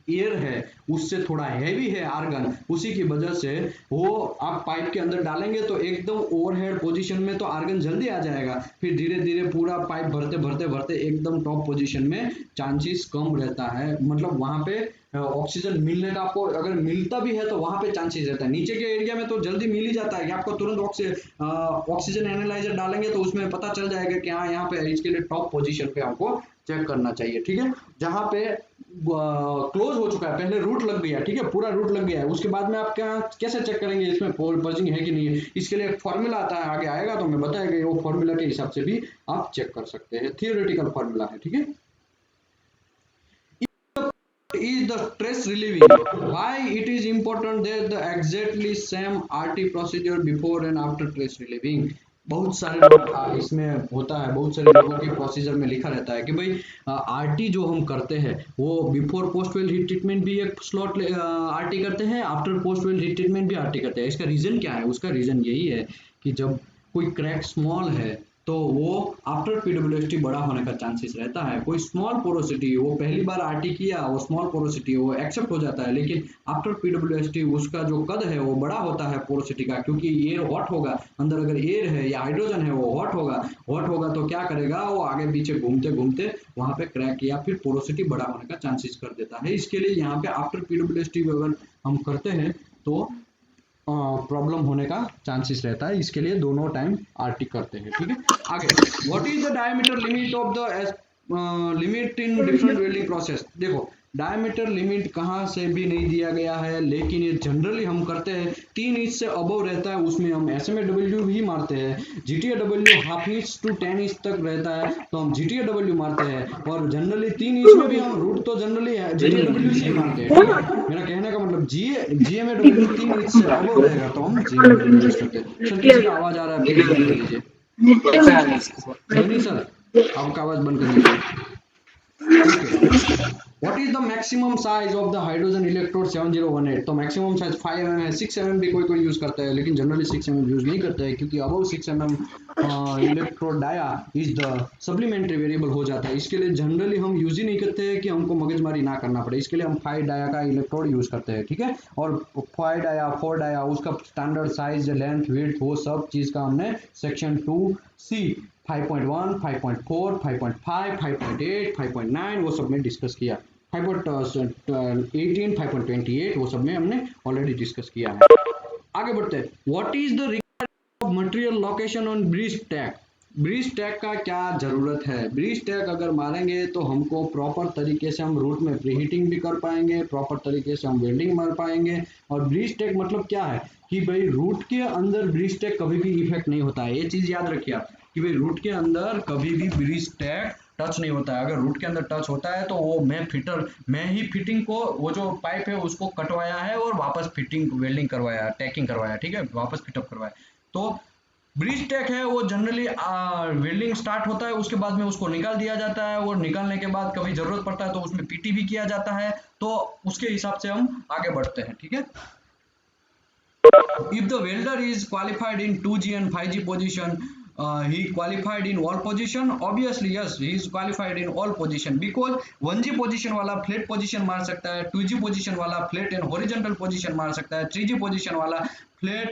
एयर है उससे थोड़ा हैवी है आर्गन, उसी की वजह से वो आप पाइप के अंदर डालेंगे तो एकदम ओवरहेड पोजीशन में तो आर्गन जल्दी आ जाएगा, फिर धीरे धीरे पूरा पाइप भरते भरते भरते एकदम टॉप पोजीशन में चांसेस कम रहता है, मतलब वहां पे ऑक्सीजन मिलने का, आपको अगर मिलता भी है तो वहां पे चांसेस रहता है। नीचे के एरिया में तो जल्दी मिल ही जाता है कि आपको तुरंत ऑक्सीजन एनालाइजर डालेंगे तो उसमें पता चल जाएगा कि हाँ यहाँ पे इसके लिए टॉप पोजीशन पे हमको चेक करना चाहिए, ठीक है। जहां पे क्लोज हो चुका है, पहले रूट लग गया, ठीक है, पूरा रूट लग गया है, उसके बाद में आप क्या कैसे चेक करेंगे इसमें पर्जिंग है कि नहीं है, इसके लिए एक फॉर्मूला आता है, आगे आएगा तो मैं बताएगा, वो फॉर्मूला के हिसाब से भी आप चेक कर सकते हैं, थियोरेटिकल फॉर्मूला है, ठीक है। Is the stress relieving? Why it is important that the exactly same RT procedure before and after stress relieving? बहुत सारे लोग इसमें होता है, बहुत सारे लोगों के प्रोसीजर में लिखा रहता है कि भाई आरटी जो हम करते हैं वो before post well heat treatment भी एक स्लॉट आरटी करते हैं, after post well heat treatment भी आरटी करते हैं। इसका रीजन क्या है, उसका रीजन यही है कि जब कोई क्रैक स्मॉल है तो वो आफ्टर पीडब्ल्यूएसटी बड़ा होने का चांसेस रहता है। कोई स्मॉल पोरोसिटी वो पहली बार आरटी किया, वो स्मॉल पोरोसिटी वो एक्सेप्ट हो जाता है, लेकिन आफ्टर पीडब्ल्यूएसटी उसका जो कद है वो बड़ा होता है पोरोसिटी का, क्योंकि एयर हॉट होगा, अंदर अगर एयर है या हाइड्रोजन है वो हॉट होगा तो क्या करेगा, वो आगे पीछे घूमते घूमते वहां पे क्रैक या फिर पोरोसिटी बड़ा होने का चांसेस कर देता है। इसके लिए यहाँ पे आफ्टर पीडब्ल्यूएसटी अगर हम करते हैं तो प्रॉब्लम होने का चांसेस रहता है, इसके लिए दोनों टाइम आरटी करते हैं, ठीक है। आगे, what is the diameter limit of the limit in different welding process. देखो डायमीटर लिमिट कहाँ से भी नहीं दिया गया है, लेकिन ये जनरली हम करते हैं 3 इंच से अबव रहता है उसमें हम SMA-W ही मारते हैं। GTAW half inch to 10 inch तक रहता है तो हम GTAW मारते हैं, और जनरली 3 इंच में भी हम रूट तो जनरली GTAW ही मारते हैं, ठीक है। मेरा कहने का मतलब GMAW 3 इंच से अबव रहेगा तो हम GMAW यूज करते हैं। सर किसी का आवाज आ रहा है प्लीज बंद कर दीजिए। धोनी सर आपका आवाज बंद कर दीजिए। Okay. What is the maximum size of the hydrogen electrode 7018? तो maximum size 5 mm है, 6 mm भी कोई यूज करता है, लेकिन जनरली 6 mm यूज नहीं करता है, क्योंकि above 6 mm electrode dia is the supplementary variable हो जाता है। इसके लिए जनरली हम यूज ही नहीं करते हैं कि हमको मगजमारी ना करना पड़े, इसके लिए हम 5 डाया का इलेक्ट्रोड यूज करते हैं, ठीक है। और 5 डाया 4 डाया उसका स्टैंडर्ड साइज लेंथ विड्थ वो सब चीज का हमने सेक्शन 2C 5.1 5.4 5.5 5.8 5.9 वो सब में डिस्कस किया, 5.18 5.28 वो सब में हमने ऑलरेडी डिस्कस किया है। आगे बढ़ते हैं, what is the requirement of material location on breeze tag. Breeze tag का क्या जरूरत है, ब्रीज टैग अगर मारेंगे तो हमको प्रॉपर तरीके से हम रूट में प्रीहीटिंग भी कर पाएंगे, प्रॉपर तरीके से हम वेल्डिंग मार पाएंगे। और ब्रीज टैग मतलब क्या है कि भाई रूट के अंदर ब्रीज टैग कभी भी इफेक्ट नहीं होता है, ये चीज याद रखिए आप कि भाई रूट के अंदर कभी भी ब्रीज टैग टच नहीं होता है। अगर रूट के अंदर टच होता है तो वो मैं ही फिटिंग को वो जो पाइप है उसको कटवाया है और वापस फिटिंग वेल्डिंग करवाया, टैकिंग करवाया, ठीक है, वापस फिटअप करवाया। तो ब्रिज टैक है वो जनरली वेल्डिंग स्टार्ट होता है, उसके बाद में उसको निकाल दिया जाता है, और निकालने के बाद कभी जरूरत पड़ता है तो उसमें पीटी भी किया जाता है, तो उसके हिसाब से हम आगे बढ़ते हैं, ठीक है। If the welder is qualified in 2G and 5G position, he qualified in all position. Obviously yes, he is qualified in all position because 1G position वाला flat position मार सकता है, 2G position वाला flat and horizontal position मार सकता है, 3G position वाला flat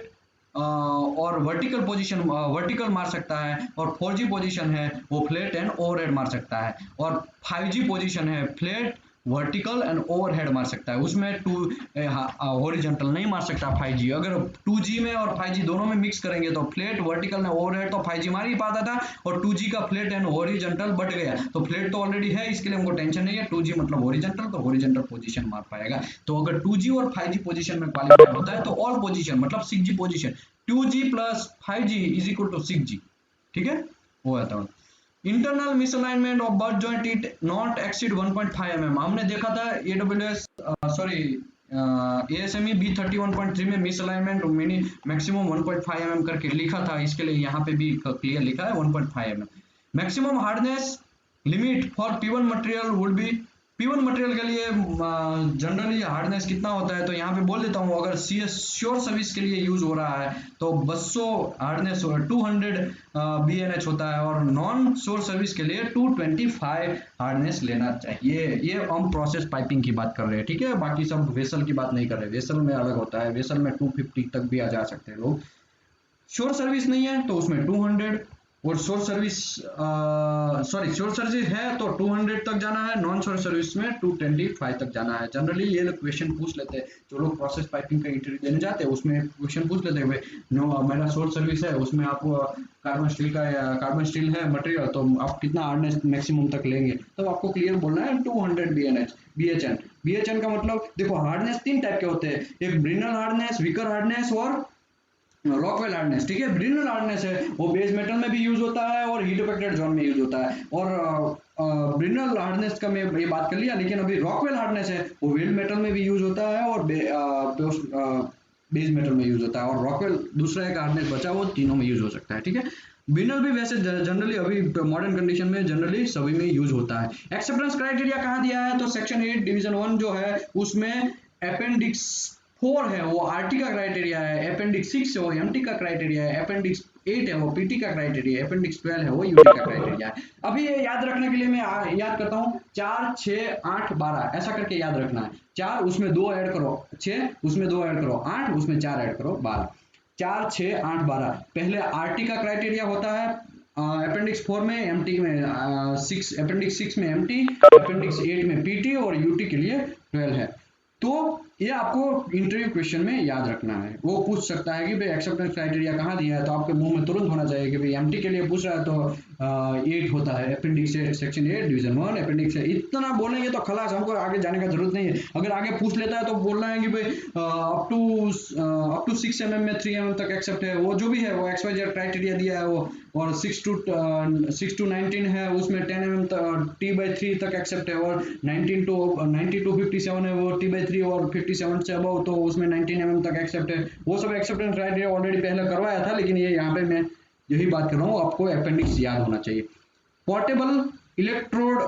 और वर्टिकल मार सकता है, और 4G पोजीशन है वो फ्लैट एंड ओवरहेड मार सकता है, और 5G पोजीशन है फ्लैट वर्टिकल एंड ओवरहेड मार सकता है। उसमें हॉरिजॉन्टल नहीं मार सकता 5G। अगर 2G में और 5G दोनों में मिक्स करेंगे तो फ्लैट वर्टिकल एंड ओवरहेड तो 5G मार ही पाता था, और 2G का फ्लैट एंड हॉरिजॉन्टल बट गया, तो फ्लैट तो ऑलरेडी है, इसके लिए हमको टेंशन नहीं है। 2G मतलब हॉरिजॉन्टल, तो हॉरिजॉन्टल पोजीशन मार पाएगा। तो अगर 2G और 5G पोजीशन में क्वालिफाइड होता है तो ऑल पोजीशन मतलब 6G position, 2G plus 5G is equal to 6G, ठीक है, वो आता है। Internal misalignment of birth joint it not exceed 1.5 mm। हमने देखा था AWS सॉरी ASME B31.3 में मिसअलाइनमेंट मिनी मैक्सिमम 1.5 mm करके लिखा था, इसके लिए यहाँ पे भी क्लियर लिखा है 1.5 mm। Maximum hardness limit for P1 material would be, P1 material के लिए जनरली हार्डनेस कितना होता है, तो यहाँ पे बोल देता हूँ। अगर श्योर सर्विस के लिए यूज हो रहा है तो 200 हार्डनेस 200 BNH होता है, और नॉन श्योर सर्विस के लिए 225 हार्डनेस लेना चाहिए। ये हम प्रोसेस पाइपिंग की बात कर रहे हैं, ठीक है, बाकी सब वेसल की बात नहीं कर रहे। वेसल में अलग होता है, वेसल में 250 तक भी आ जा सकते हैं लोग। श्योर सर्विस नहीं है तो उसमें 200, और श्योर सर्विस श्योर सर्विस है तो 200 तक जाना है, नॉन श्योर सर्विस में 225 तक जाना है। जनरली ये लोग क्वेश्चन पूछ लेते हैं, जो लोग प्रोसेस पाइपिंग का इंटरव्यू देने जाते हैं उसमें क्वेश्चन पूछ लेते हैं, नो मेरा श्योर सर्विस है, उसमें आपको कार्बन स्टील है मटेरियल, तो आप कितना हार्डनेस मैक्सिमम तक लेंगे, तो आपको क्लियर बोलना है 200 BHN का मतलब देखो हार्डनेस 3 टाइप के होते हैं, एक ब्रिनल हार्डनेस, विकर हार्डनेस और रॉकवेल हार्डनेस, ठीक है। ब्रिनल हार्डनेस है वो बेस मेटल में भी यूज होता है और हीट अफेक्टेड जोन में यूज होता है, और ब्रिनल हार्डनेस का मैं ये बात कर लिया, लेकिन अभी रॉकवेल हार्डनेस है वो वेल्ड मेटल में भी यूज होता है और बेस मेटल में यूज होता है, और रॉकवेल दूसरा एक हार्डनेस बचा वो तीनों में यूज हो सकता है, ठीक है। ब्रिनल भी वैसे जनरली अभी मॉडर्न कंडीशन में जनरली सभी में यूज होता है। एक्सेप्टेंस क्राइटेरिया कहाँ दिया है, तो सेक्शन 8 डिवीजन 1 जो है उसमें अपेंडिक्स 4 है वो आरटी का क्राइटेरिया है, अपेंडिक्स 6 है वो एमटी का क्राइटेरिया है, अपेंडिक्स 8 है वो पीटी का क्राइटेरिया है, अपेंडिक्स 12 है वो यूटी का क्राइटेरिया है। अभी ये याद रखने के लिए मैं याद करता हूँ, 4 6 8 12 ऐसा करके याद रखना है। 4 उसमें 2 ऐड करो 6, उसमें 2 ऐड करो 8, उसमें 4 ऐड करो 12, 4 6 8 12। पहले आरटी का क्राइटेरिया होता है अपेंडिक्स 4 में, एमटी में 6, अपेंडिक्स 6 में एमटी, अपेंडिक्स 8 में पीटी, और यूटी के लिए 12 है। तो ये आपको इंटरव्यू क्वेश्चन में याद रखना है। वो पूछ सकता है कि भाई एक्सेप्टेंस क्राइटेरिया कहाँ दिया है, तो आपके मुंह में तुरंत होना चाहिए कि भाई एमटी के लिए पूछ रहा है तो 8 होता है, अपेंडिक्स सेक्शन 8 डिवीजन 1 अपेंडिक्स। इतना बोलेंगे तो खलास, हमको आगे जाने का जरूरत नहीं है। अगर आगे पूछ लेता है तो बोलना है कि भाई अप टू 6 mm में 3 mm तक एक्सेप्ट है, वो जो भी है वो XYZ क्राइटेरिया दिया है वो, और 6 to 19 है उसमें 10 mm T/3 तक एक्सेप्ट है, और 90 to 57 है वो T/3, और 57 से अबव तो उसमें 19 mm तक एक्सेप्ट है। वो सब एक्सेप्टेंस क्राइटेरिया ऑलरेडी पहले करवाया था, लेकिन ये यहाँ पे मैं यही बात कर रहा हूँ, आपको अपेंडिक्स याद होना चाहिए। पोर्टेबल इलेक्ट्रोड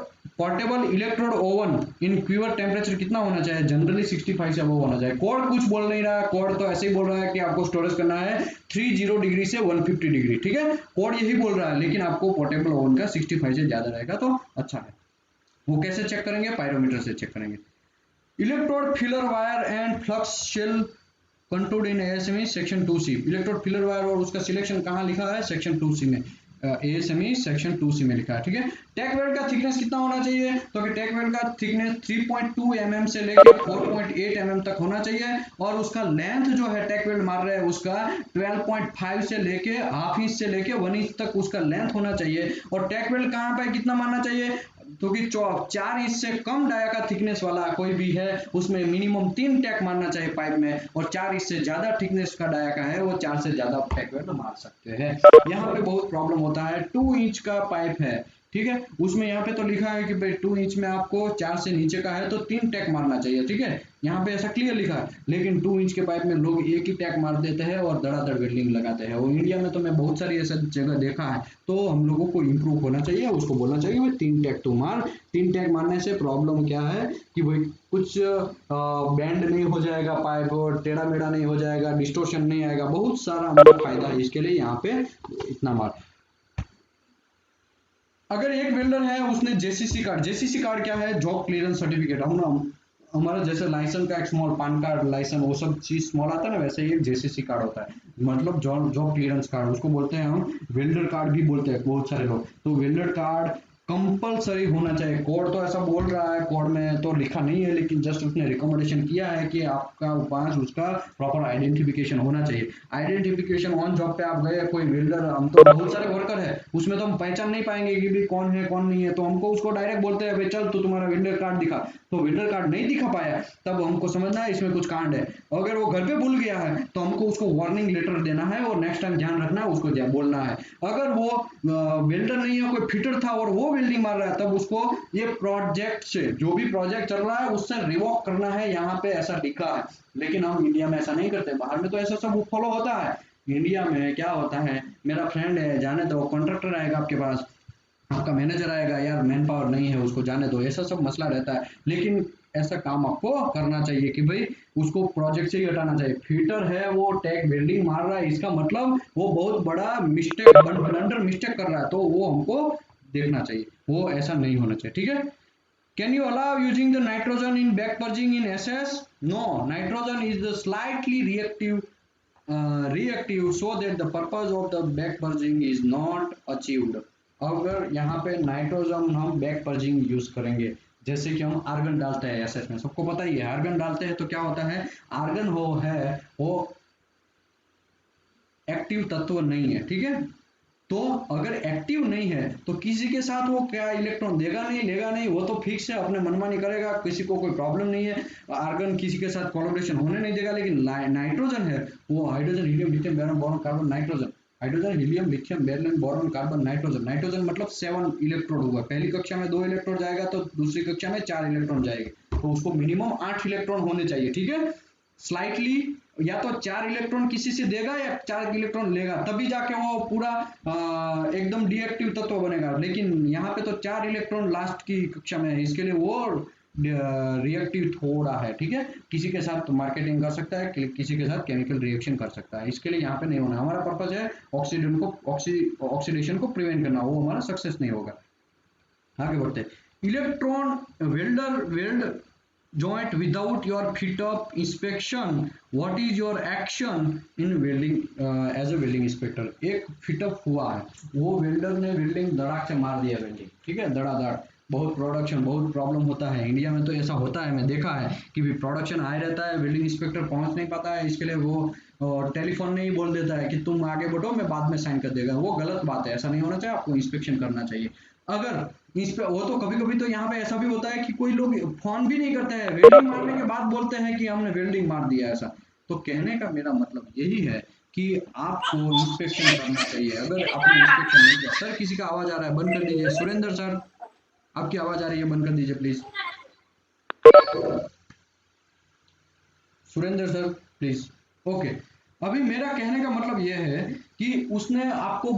ओवन इन क्यूअर टेम्परेचर कितना होना चाहिए, जनरली 65 से अबव होना चाहिए। कोड कुछ बोल नहीं रहा है, कोड तो ऐसे ही बोल रहा है कि आपको स्टोरेज करना है 30 डिग्री से 150 डिग्री, ठीक है, कोड यही बोल रहा है, लेकिन आपको पोर्टेबल ओवन का 65 से ज्यादा रहेगा तो अच्छा है। वो कैसे चेक करेंगे, पायरोमीटर से चेक करेंगे। Electrode filler wire and flux shell controlled in ASME section 2C। Electrode filler wire और उसका सिलेक्शन कहाँ लिखा है, सेक्शन 2C में, ASME सेक्शन 2C में लिखा है, ठीक है। टैक वेल्ड का थिकनेस कितना होना चाहिए, तो टैक वेल्ड का थिकनेस 3.2 mm से लेकर 4.8 mm तक होना चाहिए, और उसका लेंथ जो है टैक वेल्ड मार रहे हैं उसका 12.5 से लेके हाफ इंच से लेके 1 इंच तक उसका लेंथ होना चाहिए। और टैक वेल्ड कहाँ पे कितना मारना चाहिए, क्योंकि 4 इंच से कम डाया का थिकनेस वाला कोई भी है उसमें मिनिमम 3 टैक मारना चाहिए पाइप में, और 4 इंच से ज्यादा थिकनेस का डाया का है वो 4 से ज्यादा टैक वेल्ड मार सकते हैं। यहाँ पे बहुत प्रॉब्लम होता है, 2 इंच का पाइप है, ठीक है, उसमें यहाँ पे तो लिखा है कि भाई 2 इंच में आपको 4 से नीचे का है तो 3 टैक मारना चाहिए, ठीक है, यहाँ पे ऐसा क्लियर लिखा है। लेकिन 2 इंच के पाइप में लोग एक ही टैक मार देते हैं और धड़ाधड़ वेल्डिंग लगाते हैं, और इंडिया में तो मैं बहुत सारी ऐसा जगह देखा है। तो हम लोगों को इम्प्रूव होना चाहिए, उसको बोलना चाहिए भाई 3 टैक तू मार। 3 टैक मारने से प्रॉब्लम क्या है कि भाई कुछ बैंड नहीं हो जाएगा पाइप, और टेढ़ा मेढ़ा नहीं हो जाएगा, डिस्टोर्शन नहीं आएगा, बहुत सारा हमको फायदा है इसके लिए यहाँ पे इतना मार। अगर एक वेल्डर है उसने जेसीसी कार्ड क्या है, जॉब क्लियरेंस सर्टिफिकेट, हम हमारा जैसे लाइसेंस का एक स्मॉल पान कार्ड लाइसेंस वो सब चीज स्मॉल आता है ना, वैसे ही एक जेसीसी कार्ड होता है, मतलब जॉब जॉब क्लियरेंस कार्ड, उसको बोलते हैं हम वेल्डर कार्ड भी बोलते हैं बहुत सारे लोग। तो वेल्डर कार्ड कंपलसरी होना चाहिए। कोड तो ऐसा बोल रहा है, कोड में तो लिखा नहीं है, लेकिन जस्ट उसने रिकमेंडेशन किया है कि आपका पास उसका प्रॉपर आइडेंटिफिकेशन होना चाहिए। आइडेंटिफिकेशन ऑन जॉब पे आप गए, कोई वेल्डर, हम तो बहुत सारे वर्कर है उसमें तो हम पहचान नहीं पाएंगे कि भी कौन है कौन नहीं है, तो हमको उसको डायरेक्ट बोलते हैं भाई चल तो तुम्हारा वेल्डर कार्ड दिखा। तो वेल्डर कार्ड नहीं दिखा पाया, तब हमको समझना है इसमें कुछ कांड है। अगर वो घर पे भूल गया है तो हमको उसको वार्निंग लेटर देना है और नेक्स्ट टाइम ध्यान रखना है, उसको बोलना है। अगर वो वेल्डर नहीं है, कोई फिटर था और वो वेल्डिंग मार रहा है, तब उसको ये प्रोजेक्ट से, जो भी प्रोजेक्ट चल रहा है उससे रिवॉक करना है, यहाँ पे ऐसा लिखा है। लेकिन हम इंडिया में ऐसा नहीं करते, बाहर में तो ऐसा सब फॉलो होता है। इंडिया में क्या होता है, मेरा फ्रेंड है जाने दो, कॉन्ट्रैक्टर आएगा आपके पास, आपका मैनेजर आएगा, यार मैन पावर नहीं है उसको जाने दो, ऐसा सब मसला रहता है। लेकिन ऐसा काम आपको करना चाहिए कि भाई उसको प्रोजेक्ट से ही हटाना चाहिए। फिटर है वो टैग वेल्डिंग मार रहा है, इसका मतलब वो बहुत बड़ा मिस्टेक, ब्लंडर मिस्टेक कर रहा है, तो वो हमको देखना चाहिए, वो ऐसा नहीं होना चाहिए, ठीक है। Can you allow using the nitrogen in back purging in SS? No, nitrogen is the slightly reactive so that the purpose of the back purging is not achieved। अगर यहाँ पे नाइट्रोजन हम बैक पर्जिंग यूज करेंगे, जैसे कि हम argon डालते हैं एसएस में, सबको पता ही है आर्गन डालते हैं तो क्या होता है, आर्गन वो एक्टिव तत्व नहीं है, ठीक है। तो अगर एक्टिव नहीं है तो किसी के साथ वो क्या इलेक्ट्रॉन देगा नहीं, लेगा नहीं, वो तो फिक्स है, अपने मनमानी करेगा, किसी को कोई प्रॉब्लम नहीं है। आर्गन किसी के साथ कोलैबोरेशन होने नहीं देगा। लेकिन नाइट्रोजन है वो hydrogen helium lithium barium boron carbon nitrogen, hydrogen helium lithium barium boron carbon nitrogen, nitrogen मतलब 7 इलेक्ट्रोड हुआ, पहली कक्षा में 2 इलेक्ट्रॉन जाएगा तो दूसरी कक्षा में 4 इलेक्ट्रॉन जाएंगे, तो उसको मिनिमम 8 इलेक्ट्रॉन होने चाहिए, ठीक है। स्लाइटली या तो 4 इलेक्ट्रॉन किसी से देगा या 4 इलेक्ट्रॉन लेगा, तभी जाके वो पूरा एकदम डीएक्टिव तत्व बनेगा। लेकिन यहाँ पे तो 4 इलेक्ट्रॉन लास्ट की कक्षा में है, इसके लिए वो रिएक्टिव थोड़ा है, ठीक है। किसी के साथ मार्केटिंग कर सकता है, किसी के साथ केमिकल रिएक्शन कर सकता है, इसके लिए यहाँ पे नहीं होना। हमारा पर्पज है ऑक्सीडेशन को प्रिवेंट करना, वो हमारा सक्सेस नहीं होगा। आगे बढ़ते हैं। Electron welder weld joint without your fit up inspection, what is your action in welding as a welding inspector? एक फिट अप हुआ है, वो वेल्डर ने वेल्डिंग धड़ाक से मार दिया वेल्डिंग, ठीक है, धड़ाधड़, बहुत प्रोडक्शन बहुत प्रॉब्लम होता है इंडिया में, तो ऐसा होता है, मैं देखा है कि भी प्रोडक्शन आए रहता है, वेल्डिंग इंस्पेक्टर पहुंच नहीं पाता है, इसके लिए वो टेलीफोन में ही बोल देता है कि तुम आगे बढ़ो मैं बाद में साइन कर देगा। वो गलत बात है, ऐसा नहीं होना चाहिए, आपको इंस्पेक्शन करना चाहिए। अगर इस पे वो तो कभी कभी तो यहाँ पे ऐसा भी होता है कि कोई लोग फोन भी नहीं करते हैं, वेल्डिंग मारने के बाद बोलते हैं कि हमने वेल्डिंग मार दिया ऐसा। तो कहने का मेरा मतलब यही है कि आपको इंस्पेक्शन करना चाहिए। अगर आपने इंस्पेक्शन नहीं किया, सर किसी का आवाज आ रहा है, बंद कर दीजिए। सुरेंद्र सर आपकी आवाज आ रही है, बंद कर दीजिए please. Surendra sir please. Okay, अभी मेरा कहने का मतलब यह है कि उसने आपको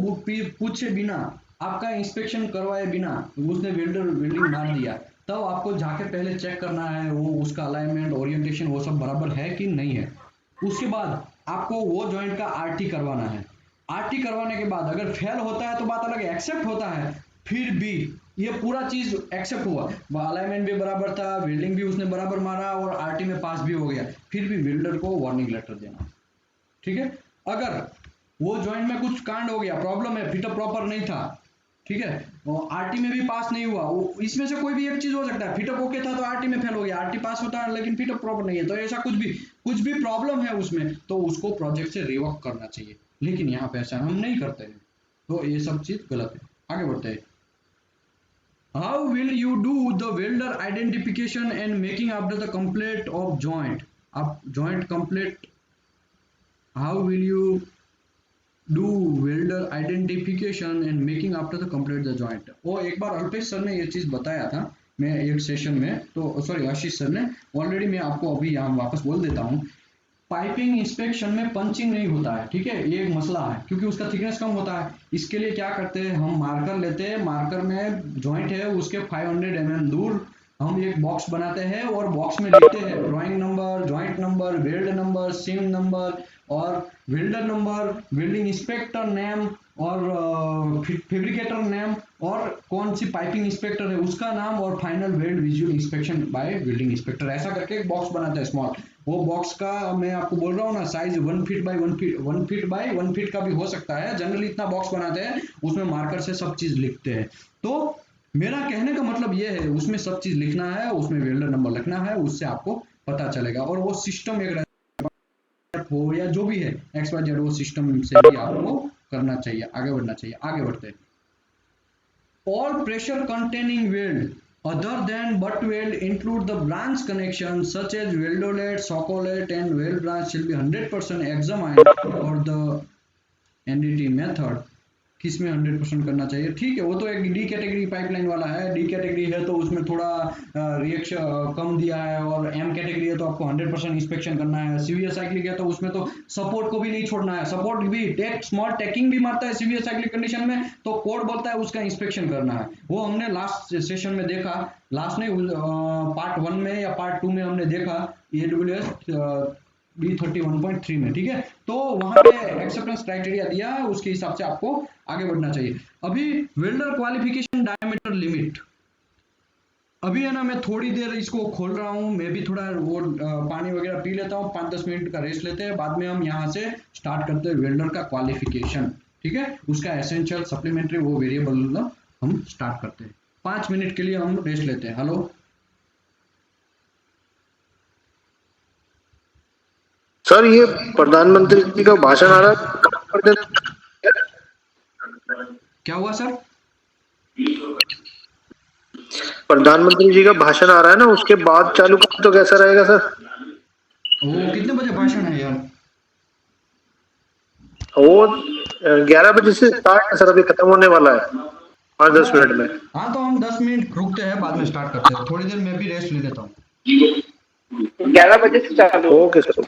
पूछे बिना, आपका इंस्पेक्शन करवाए बिना उसने वेल्डिंग मार दिया, तब आपको जाके पहले चेक करना है वो उसका अलाइनमेंट ओरिएंटेशन वो सब बराबर है कि नहीं है। उसके बाद आपको वो जॉइंट का आरटी करवाना है। आरटी करवाने के बाद अगर फेल होता है तो बात अलग है, एक्सेप्ट होता है, फिर भी ये पूरा चीज एक्सेप्ट हुआ, अलाइनमेंट भी बराबर था, वेल्डिंग भी उसने बराबर मारा और आरटी में पास भी हो गया, फिर भी वेल्डर को वार्निंग लेटर देना, ठीक है। अगर वो जॉइंट में कुछ कांड हो गया, प्रॉब्लम है, फिटअप प्रॉपर नहीं था, ठीक है, आरटी में भी पास नहीं हुआ, इसमें से कोई भी एक चीज हो सकता है, फिटअप ओके था तो आरटी में फेल हो गया, आरटी पास होता है लेकिन फिटअप प्रॉपर नहीं है, तो ऐसा कुछ भी प्रॉब्लम है उसमें, तो उसको प्रोजेक्ट से रिवॉक करना चाहिए। लेकिन यहाँ पे ऐसा हम नहीं करते हैं, तो ये सब चीज गलत है। आगे बढ़ते हैं। How will you do the welder identification and making after the complete of joint? अब joint complete, how will you do welder identification and making after the complete the joint? वो एक बार अल्पेश सर ने ये चीज बताया था मैं एक सेशन में, तो सॉरी आशीष सर ने, ऑलरेडी मैं आपको अभी यहाँ वापस बोल देता हूँ। पाइपिंग इंस्पेक्शन में पंचिंग नहीं होता है, ठीक है, ये एक मसला है क्योंकि उसका थिकनेस कम होता है। इसके लिए क्या करते हैं, हम मार्कर लेते हैं, मार्कर में जॉइंट है उसके 500 mm दूर हम एक बॉक्स बनाते हैं और बॉक्स में लिखते हैं drawing number, joint number, number, build number, SIM number और builder number, building inspector name और फैब्रिकेटर नेम और कौन सी पाइपिंग इंस्पेक्टर है उसका नाम और final build visual inspection by building inspector, ऐसा करके एक बॉक्स बनाता है स्मॉल। वो बॉक्स का मैं आपको बोल रहा हूँ ना, size 1 feet by 1 feet by 1 feet का भी हो सकता है, जनरली इतना बॉक्स बनाते हैं, उसमें मार्कर से सब चीज लिखते हैं। तो मेरा कहने का मतलब ये है, उसमें सब चीज लिखना है, उसमें बिल्डर नंबर लिखना है, उससे आपको पता चलेगा। और वो सिस्टम एक हो या जो भी है XYZ, वो सिस्टम से भी आपको करना चाहिए, आगे बढ़ना चाहिए। आगे बढ़ते हैं। All pressure containing weld other than butt weld include the branch connections such as weldolet, sockolet and weld branch shall be 100% examined for the NDT method। किस में 100% करना चाहिए? ठीक है, वो तो एक डी कैटेगरी पाइपलाइन वाला है, डी कैटेगरी है तो उसमें थोड़ा रिएक्शन कम दिया है, और एम कैटेगरी है तो आपको 100% इंस्पेक्शन करना है। सीवीएस साइक्लिक है तो उसमें तो सपोर्ट को भी नहीं छोड़ना है, सपोर्ट भी टेक स्मॉल टैकिंग भी मारता है सीवीएस साइक्लिक कंडीशन में, तो कोड बोलता है उसका इंस्पेक्शन करना है। वो हमने लास्ट सेशन में देखा, लास्ट नहीं पार्ट 1 में या पार्ट 2 में हमने देखा AWS B31.3 में, ठीक है। तो वहां पे एक्सेप्टेंस क्राइटेरिया दिया है, उसके हिसाब से आपको आगे बढ़ना चाहिए। अभी वेल्डर क्वालिफिकेशन डायमीटर लिमिट, अभी है ना, मैं थोड़ी देर इसको खोल रहा हूँ, मैं भी थोड़ा वो पानी वगैरह पी लेता हूँ, 5-10 मिनट का रेस्ट लेते हैं, बाद में हम यहाँ से स्टार्ट करते हैं वेल्डर का क्वालिफिकेशन, ठीक है। उसका एसेंशियल सप्लीमेंट्री वो वेरिएबल हम स्टार्ट करते हैं। 5 मिनट के लिए हम रेस्ट लेते हैं। हेलो सर, ये प्रधानमंत्री जी का भाषण आ रहा है, क्या हुआ सर? प्रधानमंत्री जी का भाषण आ रहा है ना, उसके बाद चालू कर तो कैसा रहेगा सर? वो कितने बजे भाषण है यार? वो 11 बजे से स्टार्ट है सर, अभी खत्म होने वाला है 5-10 मिनट में। हाँ, तो हम 10 मिनट रुकते हैं, बाद में स्टार्ट करते हैं, थोड़ी देर मैं भी रेस्ट ले लेता हूँ। 11 बजे से चालू। Okay sir.